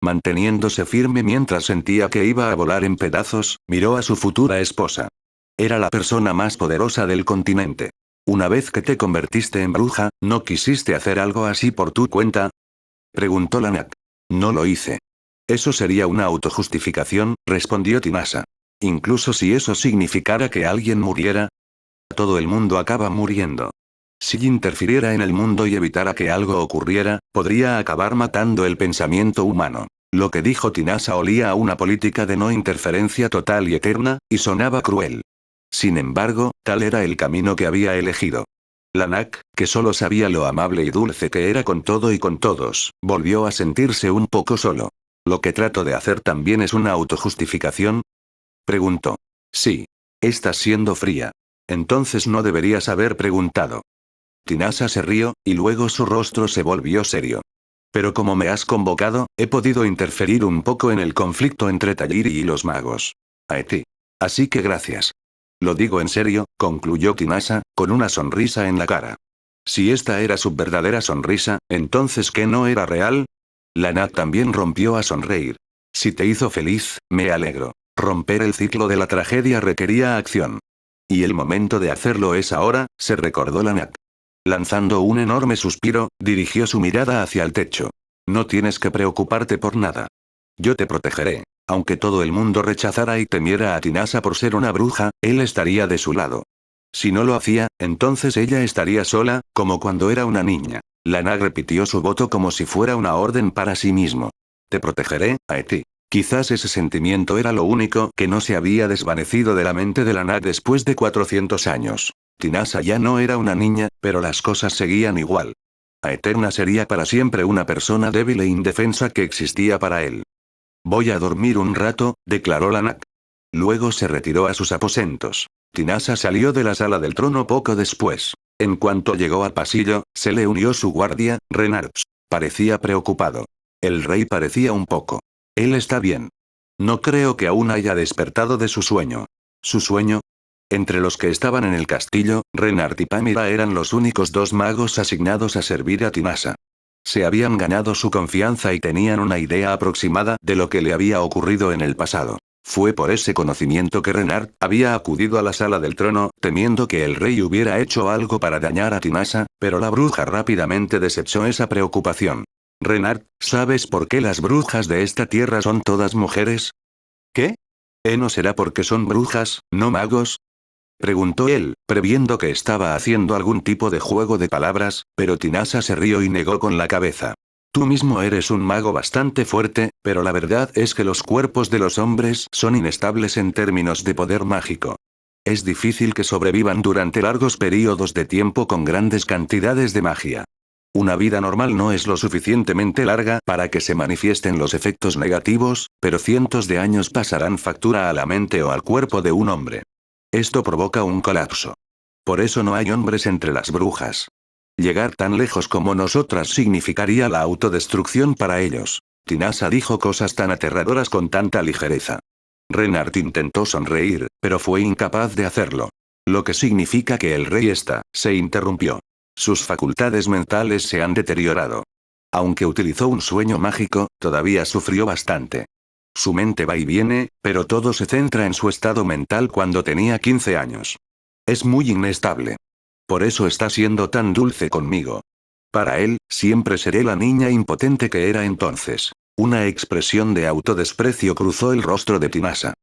Manteniéndose firme mientras sentía que iba a volar en pedazos, miró a su futura esposa. Era la persona más poderosa del continente. «Una vez que te convertiste en bruja, ¿no quisiste hacer algo así por tu cuenta?», preguntó Lanak. «No lo hice». «Eso sería una autojustificación», respondió Tinasa. «Incluso si eso significara que alguien muriera. Todo el mundo acaba muriendo. Si interfiriera en el mundo y evitara que algo ocurriera, podría acabar matando el pensamiento humano». Lo que dijo Tinasa olía a una política de no interferencia total y eterna, y sonaba cruel. Sin embargo, tal era el camino que había elegido. Lanak, que solo sabía lo amable y dulce que era con todo y con todos, volvió a sentirse un poco solo. «¿Lo que trato de hacer también es una autojustificación?», preguntó. «Sí. Estás siendo fría. Entonces no deberías haber preguntado». Tinasa se rió, y luego su rostro se volvió serio. «Pero como me has convocado, he podido interferir un poco en el conflicto entre Talliri y los magos. Aeti. Así que gracias». «Lo digo en serio», concluyó Tinasa, con una sonrisa en la cara. Si esta era su verdadera sonrisa, ¿entonces qué no era real? Lanak también rompió a sonreír. «Si te hizo feliz, me alegro. Romper el ciclo de la tragedia requería acción. Y el momento de hacerlo es ahora», se recordó Lanak. Lanzando un enorme suspiro, dirigió su mirada hacia el techo. «No tienes que preocuparte por nada. Yo te protegeré». Aunque todo el mundo rechazara y temiera a Tinasa por ser una bruja, él estaría de su lado. Si no lo hacía, entonces ella estaría sola, como cuando era una niña. Lana repitió su voto como si fuera una orden para sí mismo. Te protegeré, Aeti. Quizás ese sentimiento era lo único que no se había desvanecido de la mente de Lana después de 400 años. Tinasa ya no era una niña, pero las cosas seguían igual. Aeterna sería para siempre una persona débil e indefensa que existía para él. Voy a dormir un rato, declaró Lana. Luego se retiró a sus aposentos. Tinasa salió de la sala del trono poco después. En cuanto llegó al pasillo, se le unió su guardia, Renards. Parecía preocupado. El rey parecía un poco. Él está bien. No creo que aún haya despertado de su sueño. ¿Su sueño? Entre los que estaban en el castillo, Renard y Pamira eran los únicos dos magos asignados a servir a Tinasa. Se habían ganado su confianza y tenían una idea aproximada de lo que le había ocurrido en el pasado. Fue por ese conocimiento que Renard había acudido a la sala del trono, temiendo que el rey hubiera hecho algo para dañar a Tinasa, pero la bruja rápidamente desechó esa preocupación. Renard, ¿sabes por qué las brujas de esta tierra son todas mujeres? ¿Qué? ¿No será porque son brujas, no magos? Preguntó él, previendo que estaba haciendo algún tipo de juego de palabras, pero Tinasa se rió y negó con la cabeza. Tú mismo eres un mago bastante fuerte, pero la verdad es que los cuerpos de los hombres son inestables en términos de poder mágico. Es difícil que sobrevivan durante largos periodos de tiempo con grandes cantidades de magia. Una vida normal no es lo suficientemente larga para que se manifiesten los efectos negativos, pero cientos de años pasarán factura a la mente o al cuerpo de un hombre. Esto provoca un colapso. Por eso no hay hombres entre las brujas. Llegar tan lejos como nosotras significaría la autodestrucción para ellos. Tinasa dijo cosas tan aterradoras con tanta ligereza. Renard intentó sonreír, pero fue incapaz de hacerlo. Lo que significa que el rey se interrumpió. Sus facultades mentales se han deteriorado. Aunque utilizó un sueño mágico, todavía sufrió bastante. Su mente va y viene, pero todo se centra en su estado mental cuando tenía 15 años. Es muy inestable. Por eso está siendo tan dulce conmigo. Para él, siempre seré la niña impotente que era entonces. Una expresión de autodesprecio cruzó el rostro de Tinasa.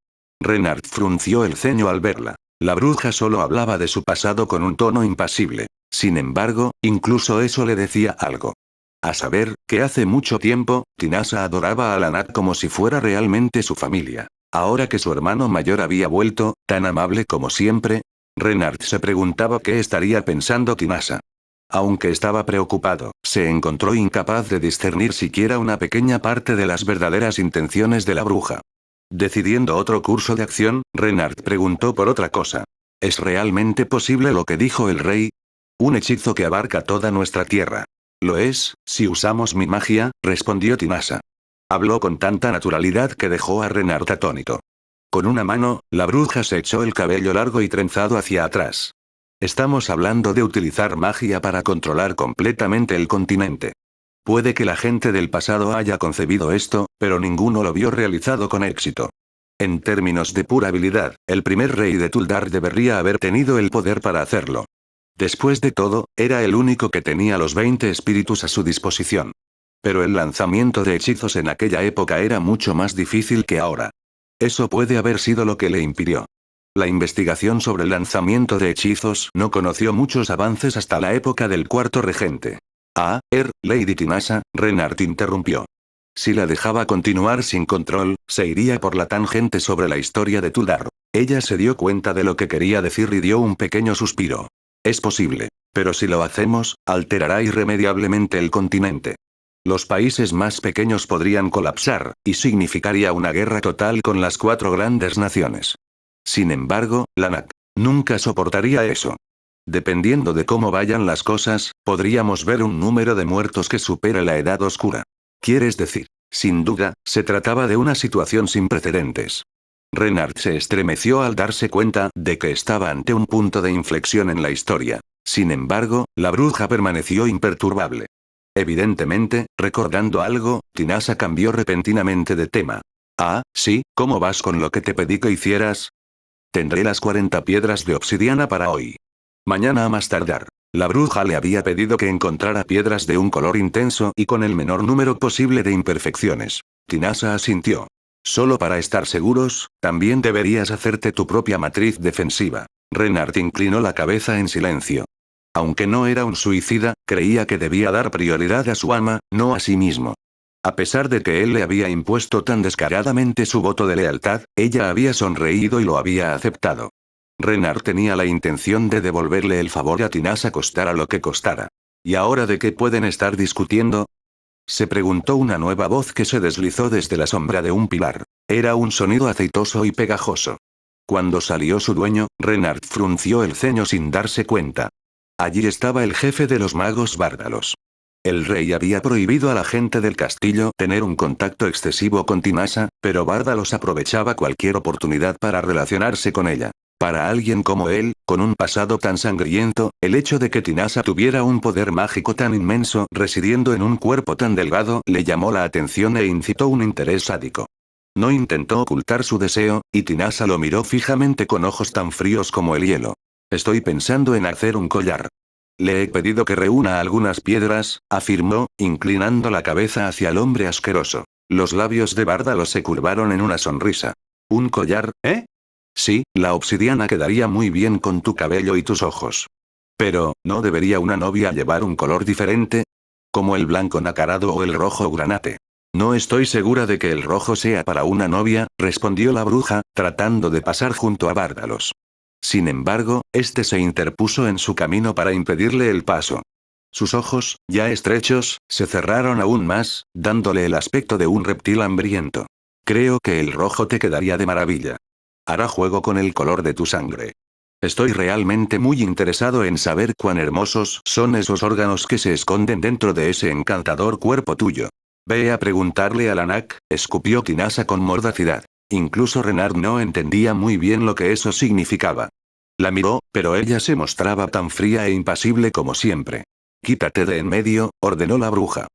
Renard frunció el ceño al verla. La bruja solo hablaba de su pasado con un tono impasible. Sin embargo, incluso eso le decía algo. A saber, que hace mucho tiempo, Tinasa adoraba a Lanat como si fuera realmente su familia. Ahora que su hermano mayor había vuelto, tan amable como siempre, Renard se preguntaba qué estaría pensando Tinasa. Aunque estaba preocupado, se encontró incapaz de discernir siquiera una pequeña parte de las verdaderas intenciones de la bruja. Decidiendo otro curso de acción, Renard preguntó por otra cosa. ¿Es realmente posible lo que dijo el rey? Un hechizo que abarca toda nuestra tierra. Lo es, si usamos mi magia, respondió Tinasa. Habló con tanta naturalidad que dejó a Renard atónito. Con una mano, la bruja se echó el cabello largo y trenzado hacia atrás. Estamos hablando de utilizar magia para controlar completamente el continente. Puede que la gente del pasado haya concebido esto, pero ninguno lo vio realizado con éxito. En términos de pura habilidad, el primer rey de Tuldar debería haber tenido el poder para hacerlo. Después de todo, era el único que tenía los 20 espíritus a su disposición. Pero el lanzamiento de hechizos en aquella época era mucho más difícil que ahora. Eso puede haber sido lo que le impidió. La investigación sobre el lanzamiento de hechizos no conoció muchos avances hasta la época del cuarto regente. Lady Tinasa, Renard interrumpió. Si la dejaba continuar sin control, se iría por la tangente sobre la historia de Tuldar. Ella se dio cuenta de lo que quería decir y dio un pequeño suspiro. Es posible. Pero si lo hacemos, alterará irremediablemente el continente. Los países más pequeños podrían colapsar, y significaría una guerra total con las 4 grandes naciones. Sin embargo, Lanat nunca soportaría eso. Dependiendo de cómo vayan las cosas, podríamos ver un número de muertos que supere la Edad Oscura. ¿Quieres decir? Sin duda, se trataba de una situación sin precedentes. Renard se estremeció al darse cuenta de que estaba ante un punto de inflexión en la historia. Sin embargo, la bruja permaneció imperturbable. Evidentemente, recordando algo, Tinasa cambió repentinamente de tema. Sí, ¿cómo vas con lo que te pedí que hicieras? Tendré las 40 piedras de obsidiana para hoy. Mañana a más tardar. La bruja le había pedido que encontrara piedras de un color intenso y con el menor número posible de imperfecciones. Tinasa asintió. Solo para estar seguros, también deberías hacerte tu propia matriz defensiva. Renard inclinó la cabeza en silencio. Aunque no era un suicida, creía que debía dar prioridad a su ama, no a sí mismo. A pesar de que él le había impuesto tan descaradamente su voto de lealtad, ella había sonreído y lo había aceptado. Renard tenía la intención de devolverle el favor a Tinasa costara lo que costara. ¿Y ahora de qué pueden estar discutiendo? Se preguntó una nueva voz que se deslizó desde la sombra de un pilar. Era un sonido aceitoso y pegajoso. Cuando salió su dueño, Renard frunció el ceño sin darse cuenta. Allí estaba el jefe de los magos várdalos. El rey había prohibido a la gente del castillo tener un contacto excesivo con Tinasa, pero Várdalos aprovechaba cualquier oportunidad para relacionarse con ella. Para alguien como él, con un pasado tan sangriento, el hecho de que Tinasa tuviera un poder mágico tan inmenso residiendo en un cuerpo tan delgado le llamó la atención e incitó un interés sádico. No intentó ocultar su deseo, y Tinasa lo miró fijamente con ojos tan fríos como el hielo. Estoy pensando en hacer un collar. Le he pedido que reúna algunas piedras, afirmó, inclinando la cabeza hacia el hombre asqueroso. Los labios de Várdalos se curvaron en una sonrisa. ¿Un collar, eh? Sí, la obsidiana quedaría muy bien con tu cabello y tus ojos. Pero, ¿no debería una novia llevar un color diferente? Como el blanco nacarado o el rojo granate. No estoy segura de que el rojo sea para una novia, respondió la bruja, tratando de pasar junto a Várdalos. Sin embargo, este se interpuso en su camino para impedirle el paso. Sus ojos, ya estrechos, se cerraron aún más, dándole el aspecto de un reptil hambriento. Creo que el rojo te quedaría de maravilla. Hará juego con el color de tu sangre. Estoy realmente muy interesado en saber cuán hermosos son esos órganos que se esconden dentro de ese encantador cuerpo tuyo. Ve a preguntarle a Lanak, escupió Tinasa con mordacidad. Incluso Renard no entendía muy bien lo que eso significaba. La miró, pero ella se mostraba tan fría e impasible como siempre. Quítate de en medio, ordenó la bruja.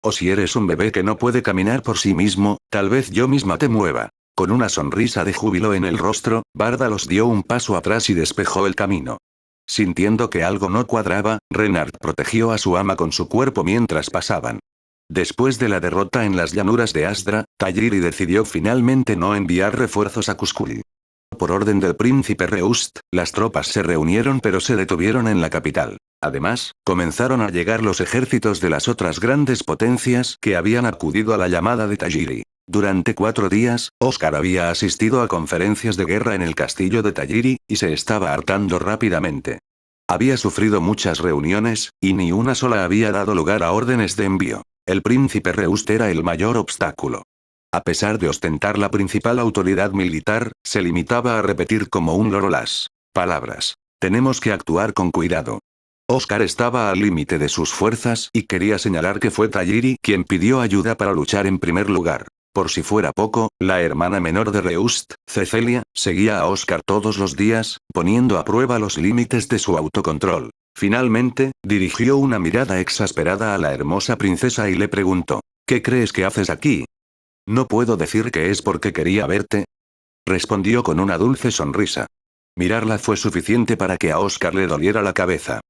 O si eres un bebé que no puede caminar por sí mismo, tal vez yo misma te mueva. Con una sonrisa de júbilo en el rostro, Várdalos dio un paso atrás y despejó el camino. Sintiendo que algo no cuadraba, Renard protegió a su ama con su cuerpo mientras pasaban. Después de la derrota en las llanuras de Asdra, Tajiri decidió finalmente no enviar refuerzos a Cuscul. Por orden del príncipe Reust, las tropas se reunieron pero se detuvieron en la capital. Además, comenzaron a llegar los ejércitos de las otras grandes potencias que habían acudido a la llamada de Tajiri. Durante 4 días, Oscar había asistido a conferencias de guerra en el castillo de Tajiri, y se estaba hartando rápidamente. Había sufrido muchas reuniones, y ni una sola había dado lugar a órdenes de envío. El príncipe Reust era el mayor obstáculo. A pesar de ostentar la principal autoridad militar, se limitaba a repetir como un loro las palabras. Tenemos que actuar con cuidado. Oscar estaba al límite de sus fuerzas y quería señalar que fue Tajiri quien pidió ayuda para luchar en primer lugar. Por si fuera poco, la hermana menor de Reust, Cecelia, seguía a Oscar todos los días, poniendo a prueba los límites de su autocontrol. Finalmente, dirigió una mirada exasperada a la hermosa princesa y le preguntó, ¿qué crees que haces aquí? No puedo decir que es porque quería verte. Respondió con una dulce sonrisa. Mirarla fue suficiente para que a Oscar le doliera la cabeza.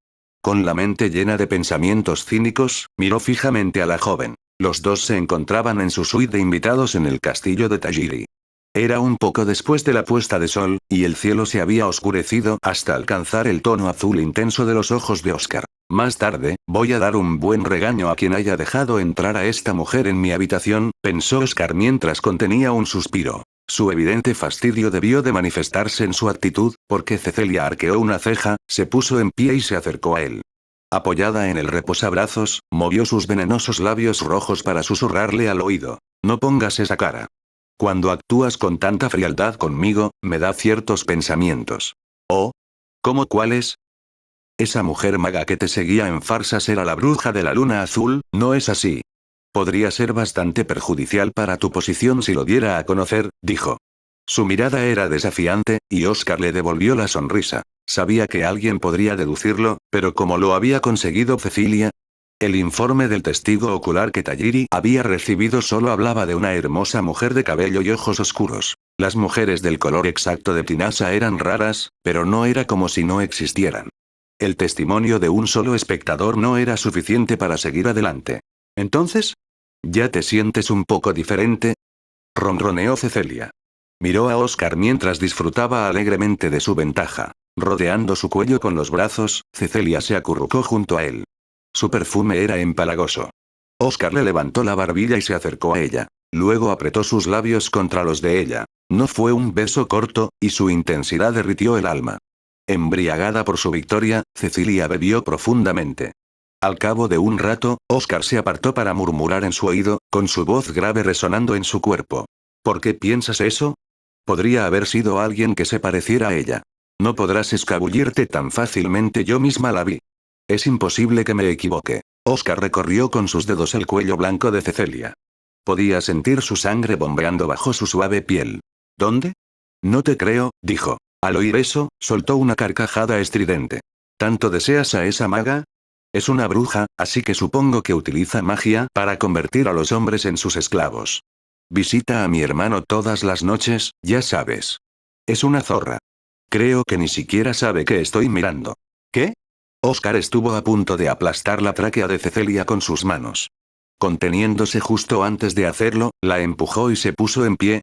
Con la mente llena de pensamientos cínicos, miró fijamente a la joven. Los dos se encontraban en su suite de invitados en el castillo de Tajiri. Era un poco después de la puesta de sol, y el cielo se había oscurecido hasta alcanzar el tono azul intenso de los ojos de Oscar. Más tarde, voy a dar un buen regaño a quien haya dejado entrar a esta mujer en mi habitación, pensó Oscar mientras contenía un suspiro. Su evidente fastidio debió de manifestarse en su actitud, porque Cecelia arqueó una ceja, se puso en pie y se acercó a él. Apoyada en el reposabrazos, movió sus venenosos labios rojos para susurrarle al oído. No pongas esa cara. Cuando actúas con tanta frialdad conmigo, me da ciertos pensamientos. ¿Oh? ¿Cómo cuáles? Esa mujer maga que te seguía en farsas era la bruja de la luna azul, ¿no es así? Podría ser bastante perjudicial para tu posición si lo diera a conocer, dijo. Su mirada era desafiante, y Oscar le devolvió la sonrisa. Sabía que alguien podría deducirlo, pero ¿cómo lo había conseguido Cecilia? El informe del testigo ocular que Tajiri había recibido solo hablaba de una hermosa mujer de cabello y ojos oscuros. Las mujeres del color exacto de Tinasa eran raras, pero no era como si no existieran. El testimonio de un solo espectador no era suficiente para seguir adelante. ¿Entonces? ¿Ya te sientes un poco diferente? Ronroneó Cecelia. Miró a Oscar mientras disfrutaba alegremente de su ventaja. Rodeando su cuello con los brazos, Cecilia se acurrucó junto a él. Su perfume era empalagoso. Oscar le levantó la barbilla y se acercó a ella. Luego apretó sus labios contra los de ella. No fue un beso corto, y su intensidad derritió el alma. Embriagada por su victoria, Cecilia bebió profundamente. Al cabo de un rato, Oscar se apartó para murmurar en su oído, con su voz grave resonando en su cuerpo. ¿Por qué piensas eso? Podría haber sido alguien que se pareciera a ella. No podrás escabullirte tan fácilmente, yo misma la vi. Es imposible que me equivoque. Oscar recorrió con sus dedos el cuello blanco de Cecilia. Podía sentir su sangre bombeando bajo su suave piel. ¿Dónde? No te creo, dijo. Al oír eso, soltó una carcajada estridente. ¿Tanto deseas a esa maga? Es una bruja, así que supongo que utiliza magia para convertir a los hombres en sus esclavos. Visita a mi hermano todas las noches, ya sabes. Es una zorra. Creo que ni siquiera sabe que estoy mirando. ¿Qué? Oscar estuvo a punto de aplastar la tráquea de Cecilia con sus manos. Conteniéndose justo antes de hacerlo, la empujó y se puso en pie.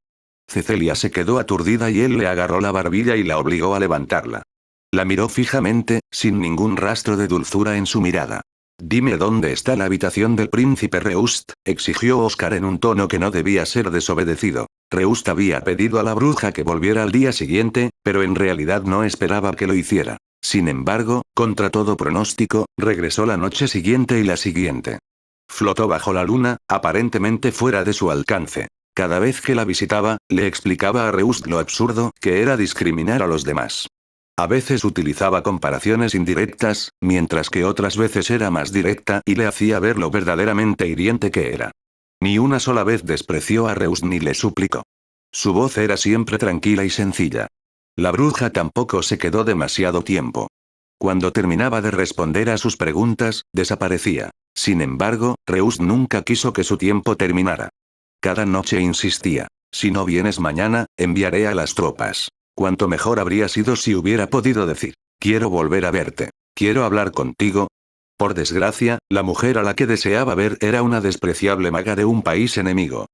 Cecilia se quedó aturdida y él le agarró la barbilla y la obligó a levantarla. La miró fijamente, sin ningún rastro de dulzura en su mirada. Dime dónde está la habitación del príncipe Reust, exigió Oscar en un tono que no debía ser desobedecido. Reust había pedido a la bruja que volviera al día siguiente, pero en realidad no esperaba que lo hiciera. Sin embargo, contra todo pronóstico, regresó la noche siguiente y la siguiente. Flotó bajo la luna, aparentemente fuera de su alcance. Cada vez que la visitaba, le explicaba a Reust lo absurdo que era discriminar a los demás. A veces utilizaba comparaciones indirectas, mientras que otras veces era más directa y le hacía ver lo verdaderamente hiriente que era. Ni una sola vez despreció a Reust ni le suplicó. Su voz era siempre tranquila y sencilla. La bruja tampoco se quedó demasiado tiempo. Cuando terminaba de responder a sus preguntas, desaparecía. Sin embargo, Reust nunca quiso que su tiempo terminara. Cada noche insistía. Si no vienes mañana, enviaré a las tropas. Cuánto mejor habría sido si hubiera podido decir, quiero volver a verte, quiero hablar contigo. Por desgracia, la mujer a la que deseaba ver era una despreciable maga de un país enemigo.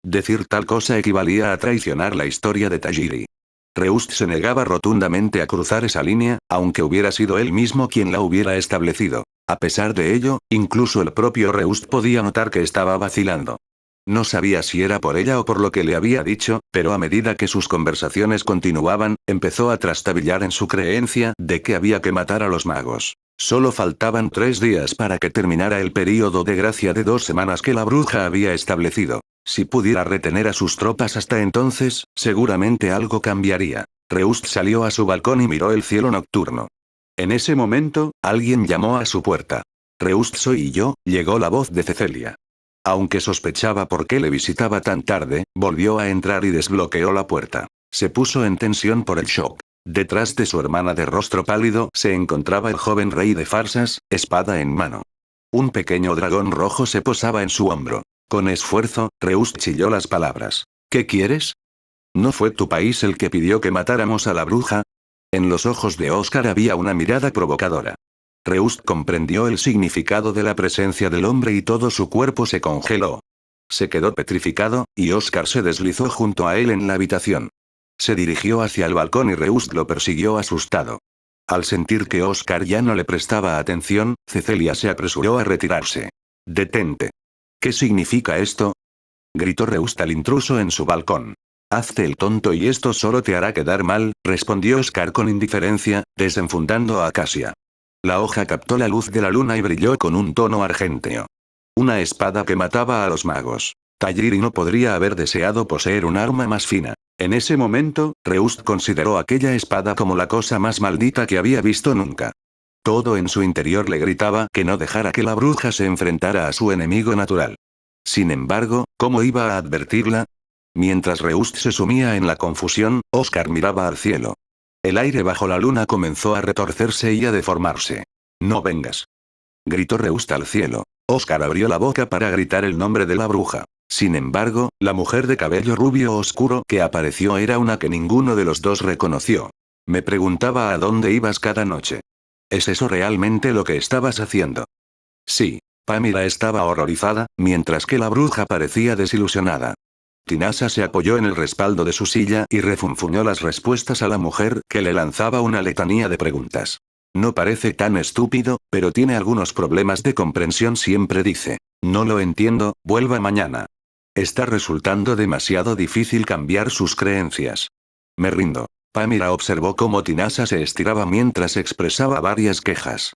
Decir tal cosa equivalía a traicionar la historia de Tajiri. Reust se negaba rotundamente a cruzar esa línea, aunque hubiera sido él mismo quien la hubiera establecido. A pesar de ello, incluso el propio Reust podía notar que estaba vacilando. No sabía si era por ella o por lo que le había dicho, pero a medida que sus conversaciones continuaban, empezó a trastabillar en su creencia de que había que matar a los magos. Solo faltaban 3 días para que terminara el período de gracia de 2 semanas que la bruja había establecido. Si pudiera retener a sus tropas hasta entonces, seguramente algo cambiaría. Reust salió a su balcón y miró el cielo nocturno. En ese momento, alguien llamó a su puerta. Reust soy yo, llegó la voz de Cecilia. Aunque sospechaba por qué le visitaba tan tarde, volvió a entrar y desbloqueó la puerta. Se puso en tensión por el shock. Detrás de su hermana de rostro pálido se encontraba el joven rey de farsas, espada en mano. Un pequeño dragón rojo se posaba en su hombro. Con esfuerzo, Reust chilló las palabras. ¿Qué quieres? ¿No fue tu país el que pidió que matáramos a la bruja? En los ojos de Oscar había una mirada provocadora. Reust comprendió el significado de la presencia del hombre y todo su cuerpo se congeló. Se quedó petrificado, y Oscar se deslizó junto a él en la habitación. Se dirigió hacia el balcón y Reust lo persiguió asustado. Al sentir que Oscar ya no le prestaba atención, Cecilia se apresuró a retirarse. «Detente». «¿Qué significa esto?», gritó Reust al intruso en su balcón. «Hazte el tonto y esto solo te hará quedar mal», respondió Oscar con indiferencia, desenfundando a Acacia. La hoja captó la luz de la luna y brilló con un tono argénteo. Una espada que mataba a los magos. Tajiri no podría haber deseado poseer un arma más fina. En ese momento, Reust consideró aquella espada como la cosa más maldita que había visto nunca. Todo en su interior le gritaba que no dejara que la bruja se enfrentara a su enemigo natural. Sin embargo, ¿cómo iba a advertirla? Mientras Reust se sumía en la confusión, Oscar miraba al cielo. El aire bajo la luna comenzó a retorcerse y a deformarse. «No vengas», gritó Reust al cielo. Oscar abrió la boca para gritar el nombre de la bruja. Sin embargo, la mujer de cabello rubio oscuro que apareció era una que ninguno de los dos reconoció. Me preguntaba a dónde ibas cada noche. ¿Es eso realmente lo que estabas haciendo? Sí. Pamela estaba horrorizada, mientras que la bruja parecía desilusionada. Tinasa se apoyó en el respaldo de su silla y refunfuñó las respuestas a la mujer que le lanzaba una letanía de preguntas. No parece tan estúpido, pero tiene algunos problemas de comprensión, siempre dice. No lo entiendo, vuelva mañana. Está resultando demasiado difícil cambiar sus creencias. Me rindo. Pamela observó cómo Tinasa se estiraba mientras expresaba varias quejas.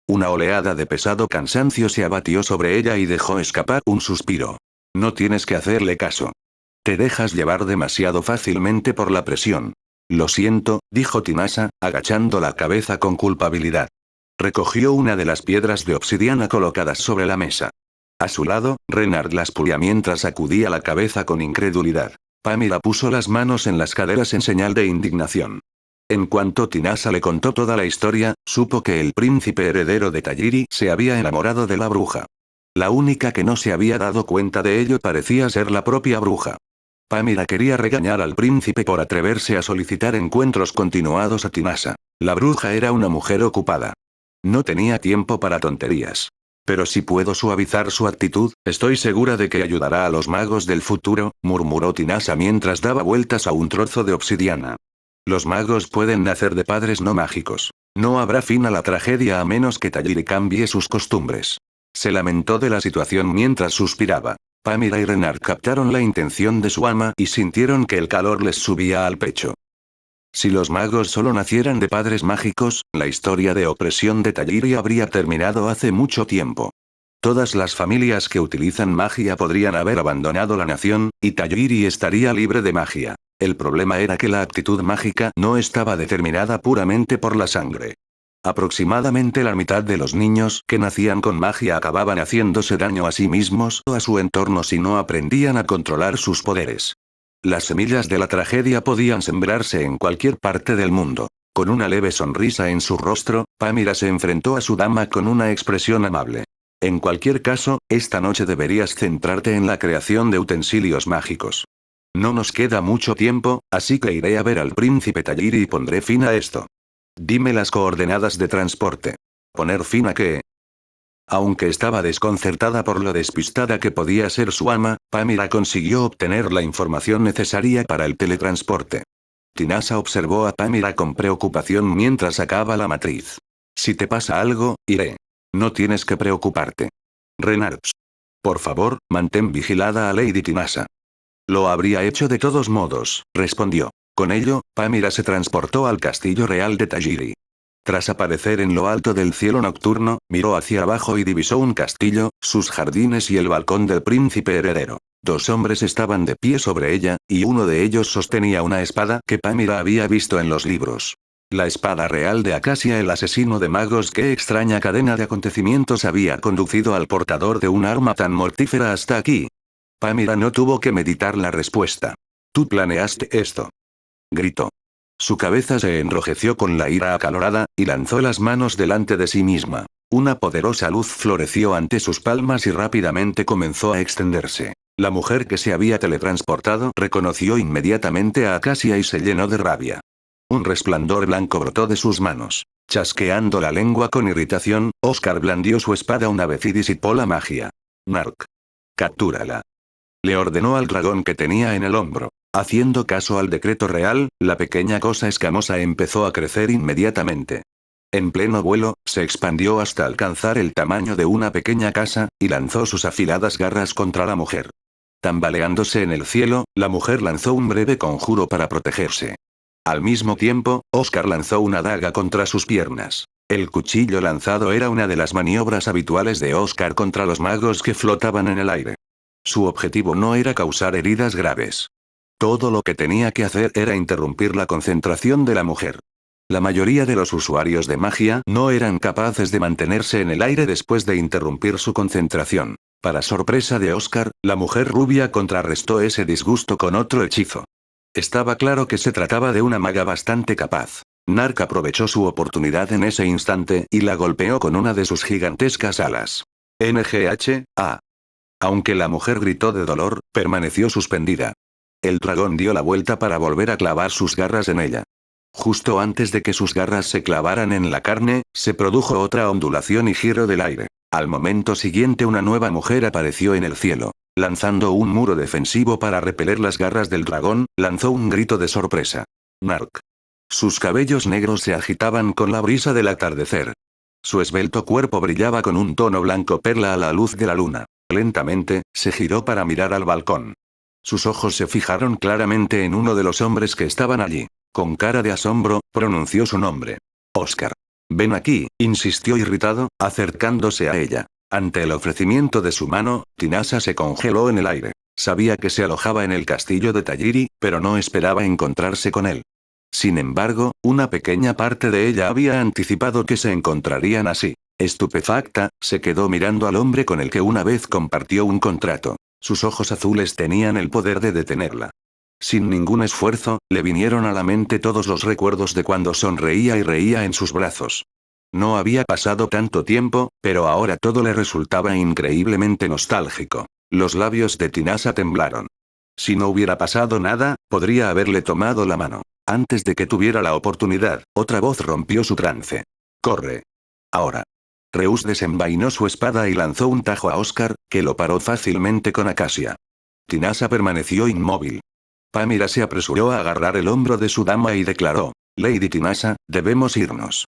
Una oleada de pesado cansancio se abatió sobre ella y dejó escapar un suspiro. No tienes que hacerle caso. Te dejas llevar demasiado fácilmente por la presión. Lo siento, dijo Tinasa, agachando la cabeza con culpabilidad. Recogió una de las piedras de obsidiana colocadas sobre la mesa. A su lado, Renard las pulía mientras sacudía la cabeza con incredulidad. Pamela puso las manos en las caderas en señal de indignación. En cuanto Tinasa le contó toda la historia, supo que el príncipe heredero de Tajiri se había enamorado de la bruja. La única que no se había dado cuenta de ello parecía ser la propia bruja. Pamela quería regañar al príncipe por atreverse a solicitar encuentros continuados a Tinasa. La bruja era una mujer ocupada. No tenía tiempo para tonterías. Pero si puedo suavizar su actitud, estoy segura de que ayudará a los magos del futuro, murmuró Tinasa mientras daba vueltas a un trozo de obsidiana. Los magos pueden nacer de padres no mágicos. No habrá fin a la tragedia a menos que Tajiri cambie sus costumbres. Se lamentó de la situación mientras suspiraba. Pamela y Renard captaron la intención de su ama y sintieron que el calor les subía al pecho. Si los magos solo nacieran de padres mágicos, la historia de opresión de Tajiri habría terminado hace mucho tiempo. Todas las familias que utilizan magia podrían haber abandonado la nación, y Tajiri estaría libre de magia. El problema era que la actitud mágica no estaba determinada puramente por la sangre. Aproximadamente la mitad de los niños que nacían con magia acababan haciéndose daño a sí mismos o a su entorno si no aprendían a controlar sus poderes. Las semillas de la tragedia podían sembrarse en cualquier parte del mundo. Con una leve sonrisa en su rostro, Pamela se enfrentó a su dama con una expresión amable. En cualquier caso, esta noche deberías centrarte en la creación de utensilios mágicos. No nos queda mucho tiempo, así que iré a ver al príncipe Tajiri y pondré fin a esto. Dime las coordenadas de transporte. ¿Poner fin a qué? Aunque estaba desconcertada por lo despistada que podía ser su ama, Pamela consiguió obtener la información necesaria para el teletransporte. Tinasa observó a Pamela con preocupación mientras sacaba la matriz. Si te pasa algo, iré. No tienes que preocuparte. Renard. Por favor, mantén vigilada a Lady Tinasa. Lo habría hecho de todos modos, respondió. Con ello, Pamela se transportó al castillo real de Tajiri. Tras aparecer en lo alto del cielo nocturno, miró hacia abajo y divisó un castillo, sus jardines y el balcón del príncipe heredero. Dos hombres estaban de pie sobre ella, y uno de ellos sostenía una espada que Pamela había visto en los libros. La espada real de Acacia, el asesino de magos. Qué extraña cadena de acontecimientos había conducido al portador de un arma tan mortífera hasta aquí. Pamela no tuvo que meditar la respuesta. Tú planeaste esto. Gritó. Su cabeza se enrojeció con la ira acalorada, y lanzó las manos delante de sí misma. Una poderosa luz floreció ante sus palmas y rápidamente comenzó a extenderse. La mujer que se había teletransportado reconoció inmediatamente a Acacia y se llenó de rabia. Un resplandor blanco brotó de sus manos. Chasqueando la lengua con irritación, Oscar blandió su espada una vez y disipó la magia. Narc. Captúrala. Le ordenó al dragón que tenía en el hombro. Haciendo caso al decreto real, la pequeña cosa escamosa empezó a crecer inmediatamente. En pleno vuelo, se expandió hasta alcanzar el tamaño de una pequeña casa, y lanzó sus afiladas garras contra la mujer. Tambaleándose en el cielo, la mujer lanzó un breve conjuro para protegerse. Al mismo tiempo, Oscar lanzó una daga contra sus piernas. El cuchillo lanzado era una de las maniobras habituales de Oscar contra los magos que flotaban en el aire. Su objetivo no era causar heridas graves. Todo lo que tenía que hacer era interrumpir la concentración de la mujer. La mayoría de los usuarios de magia no eran capaces de mantenerse en el aire después de interrumpir su concentración. Para sorpresa de Oscar, la mujer rubia contrarrestó ese disgusto con otro hechizo. Estaba claro que se trataba de una maga bastante capaz. Narc aprovechó su oportunidad en ese instante y la golpeó con una de sus gigantescas alas. NGH-A. Aunque la mujer gritó de dolor, permaneció suspendida. El dragón dio la vuelta para volver a clavar sus garras en ella. Justo antes de que sus garras se clavaran en la carne, se produjo otra ondulación y giro del aire. Al momento siguiente una nueva mujer apareció en el cielo. Lanzando un muro defensivo para repeler las garras del dragón, lanzó un grito de sorpresa. Nark. Sus cabellos negros se agitaban con la brisa del atardecer. Su esbelto cuerpo brillaba con un tono blanco perla a la luz de la luna. Lentamente, se giró para mirar al balcón. Sus ojos se fijaron claramente en uno de los hombres que estaban allí. Con cara de asombro, pronunció su nombre. Oscar. Ven aquí, insistió irritado, acercándose a ella. Ante el ofrecimiento de su mano, Tinasa se congeló en el aire. Sabía que se alojaba en el castillo de Tajiri, pero no esperaba encontrarse con él. Sin embargo, una pequeña parte de ella había anticipado que se encontrarían así. Estupefacta, se quedó mirando al hombre con el que una vez compartió un contrato. Sus ojos azules tenían el poder de detenerla. Sin ningún esfuerzo, le vinieron a la mente todos los recuerdos de cuando sonreía y reía en sus brazos. No había pasado tanto tiempo, pero ahora todo le resultaba increíblemente nostálgico. Los labios de Tinasa temblaron. Si no hubiera pasado nada, podría haberle tomado la mano. Antes de que tuviera la oportunidad, otra voz rompió su trance. ¡Corre! Ahora. Reus desenvainó su espada y lanzó un tajo a Oscar, que lo paró fácilmente con Acacia. Tinasa permaneció inmóvil. Pamira se apresuró a agarrar el hombro de su dama y declaró: Lady Tinasa, debemos irnos.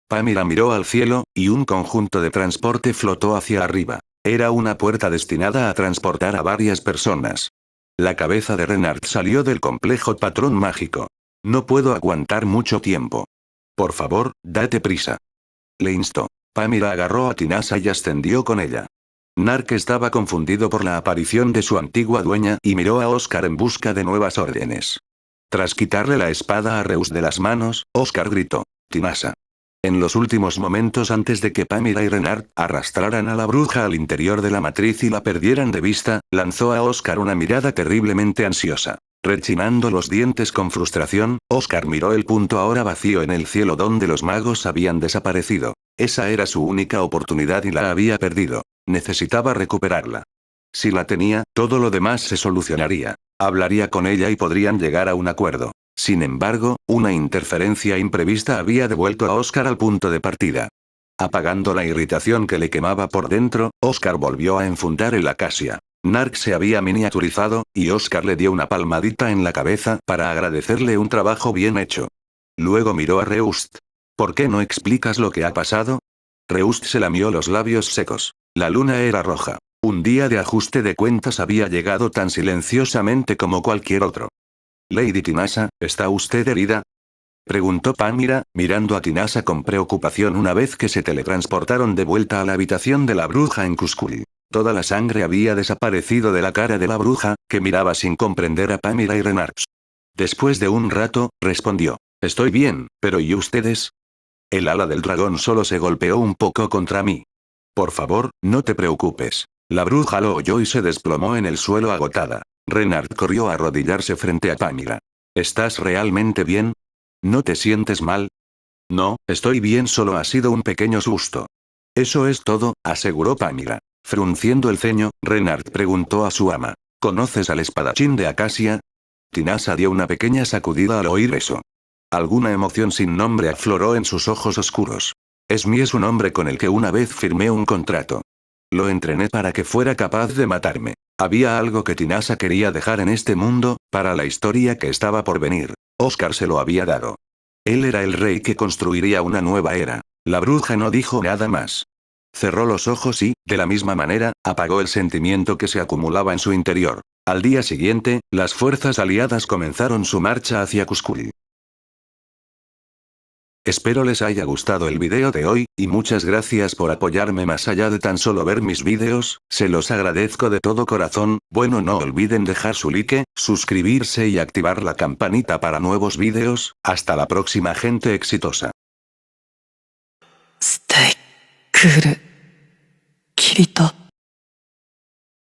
Pamira miró al cielo, y un conjunto de transporte flotó hacia arriba. Era una puerta destinada a transportar a varias personas. La cabeza de Renard salió del complejo patrón mágico. No puedo aguantar mucho tiempo. Por favor, date prisa. Le instó. Pamira agarró a Tinasa y ascendió con ella. Nark estaba confundido por la aparición de su antigua dueña y miró a Oscar en busca de nuevas órdenes. Tras quitarle la espada a Reus de las manos, Oscar gritó: Tinasa. En los últimos momentos antes de que Pamira y Renard arrastraran a la bruja al interior de la matriz y la perdieran de vista, lanzó a Oscar una mirada terriblemente ansiosa. Rechinando los dientes con frustración, Oscar miró el punto ahora vacío en el cielo donde los magos habían desaparecido. Esa era su única oportunidad y la había perdido. Necesitaba recuperarla. Si la tenía, todo lo demás se solucionaría. Hablaría con ella y podrían llegar a un acuerdo. Sin embargo, una interferencia imprevista había devuelto a Oscar al punto de partida. Apagando la irritación que le quemaba por dentro, Oscar volvió a enfundar el Acacia. Nark se había miniaturizado, y Oscar le dio una palmadita en la cabeza para agradecerle un trabajo bien hecho. Luego miró a Reust. ¿Por qué no explicas lo que ha pasado? Reust se lamió los labios secos. La luna era roja. Un día de ajuste de cuentas había llegado tan silenciosamente como cualquier otro. Lady Tinasa, ¿está usted herida? Preguntó Pamira, mirando a Tinasa con preocupación una vez que se teletransportaron de vuelta a la habitación de la bruja en Cuscul. Toda la sangre había desaparecido de la cara de la bruja, que miraba sin comprender a Pamira y Renard. Después de un rato, respondió: Estoy bien, pero ¿y ustedes? El ala del dragón solo se golpeó un poco contra mí. Por favor, no te preocupes. La bruja lo oyó y se desplomó en el suelo agotada. Renard corrió a arrodillarse frente a Pamira. ¿Estás realmente bien? ¿No te sientes mal? No, estoy bien, solo ha sido un pequeño susto. Eso es todo, aseguró Pamira. Frunciendo el ceño, Renard preguntó a su ama: ¿Conoces al espadachín de Acacia? Tinasa dio una pequeña sacudida al oír eso. Alguna emoción sin nombre afloró en sus ojos oscuros. Es un hombre con el que una vez firmé un contrato. Lo entrené para que fuera capaz de matarme. Había algo que Tinasa quería dejar en este mundo, para la historia que estaba por venir. Oscar se lo había dado. Él era el rey que construiría una nueva era. La bruja no dijo nada más. Cerró los ojos y, de la misma manera, apagó el sentimiento que se acumulaba en su interior. Al día siguiente, las fuerzas aliadas comenzaron su marcha hacia Cuscul. Espero les haya gustado el video de hoy, y muchas gracias por apoyarme más allá de tan solo ver mis vídeos, se los agradezco de todo corazón. Bueno, no olviden dejar su like, suscribirse y activar la campanita para nuevos vídeos. Hasta la próxima, gente exitosa. ステイクールキリト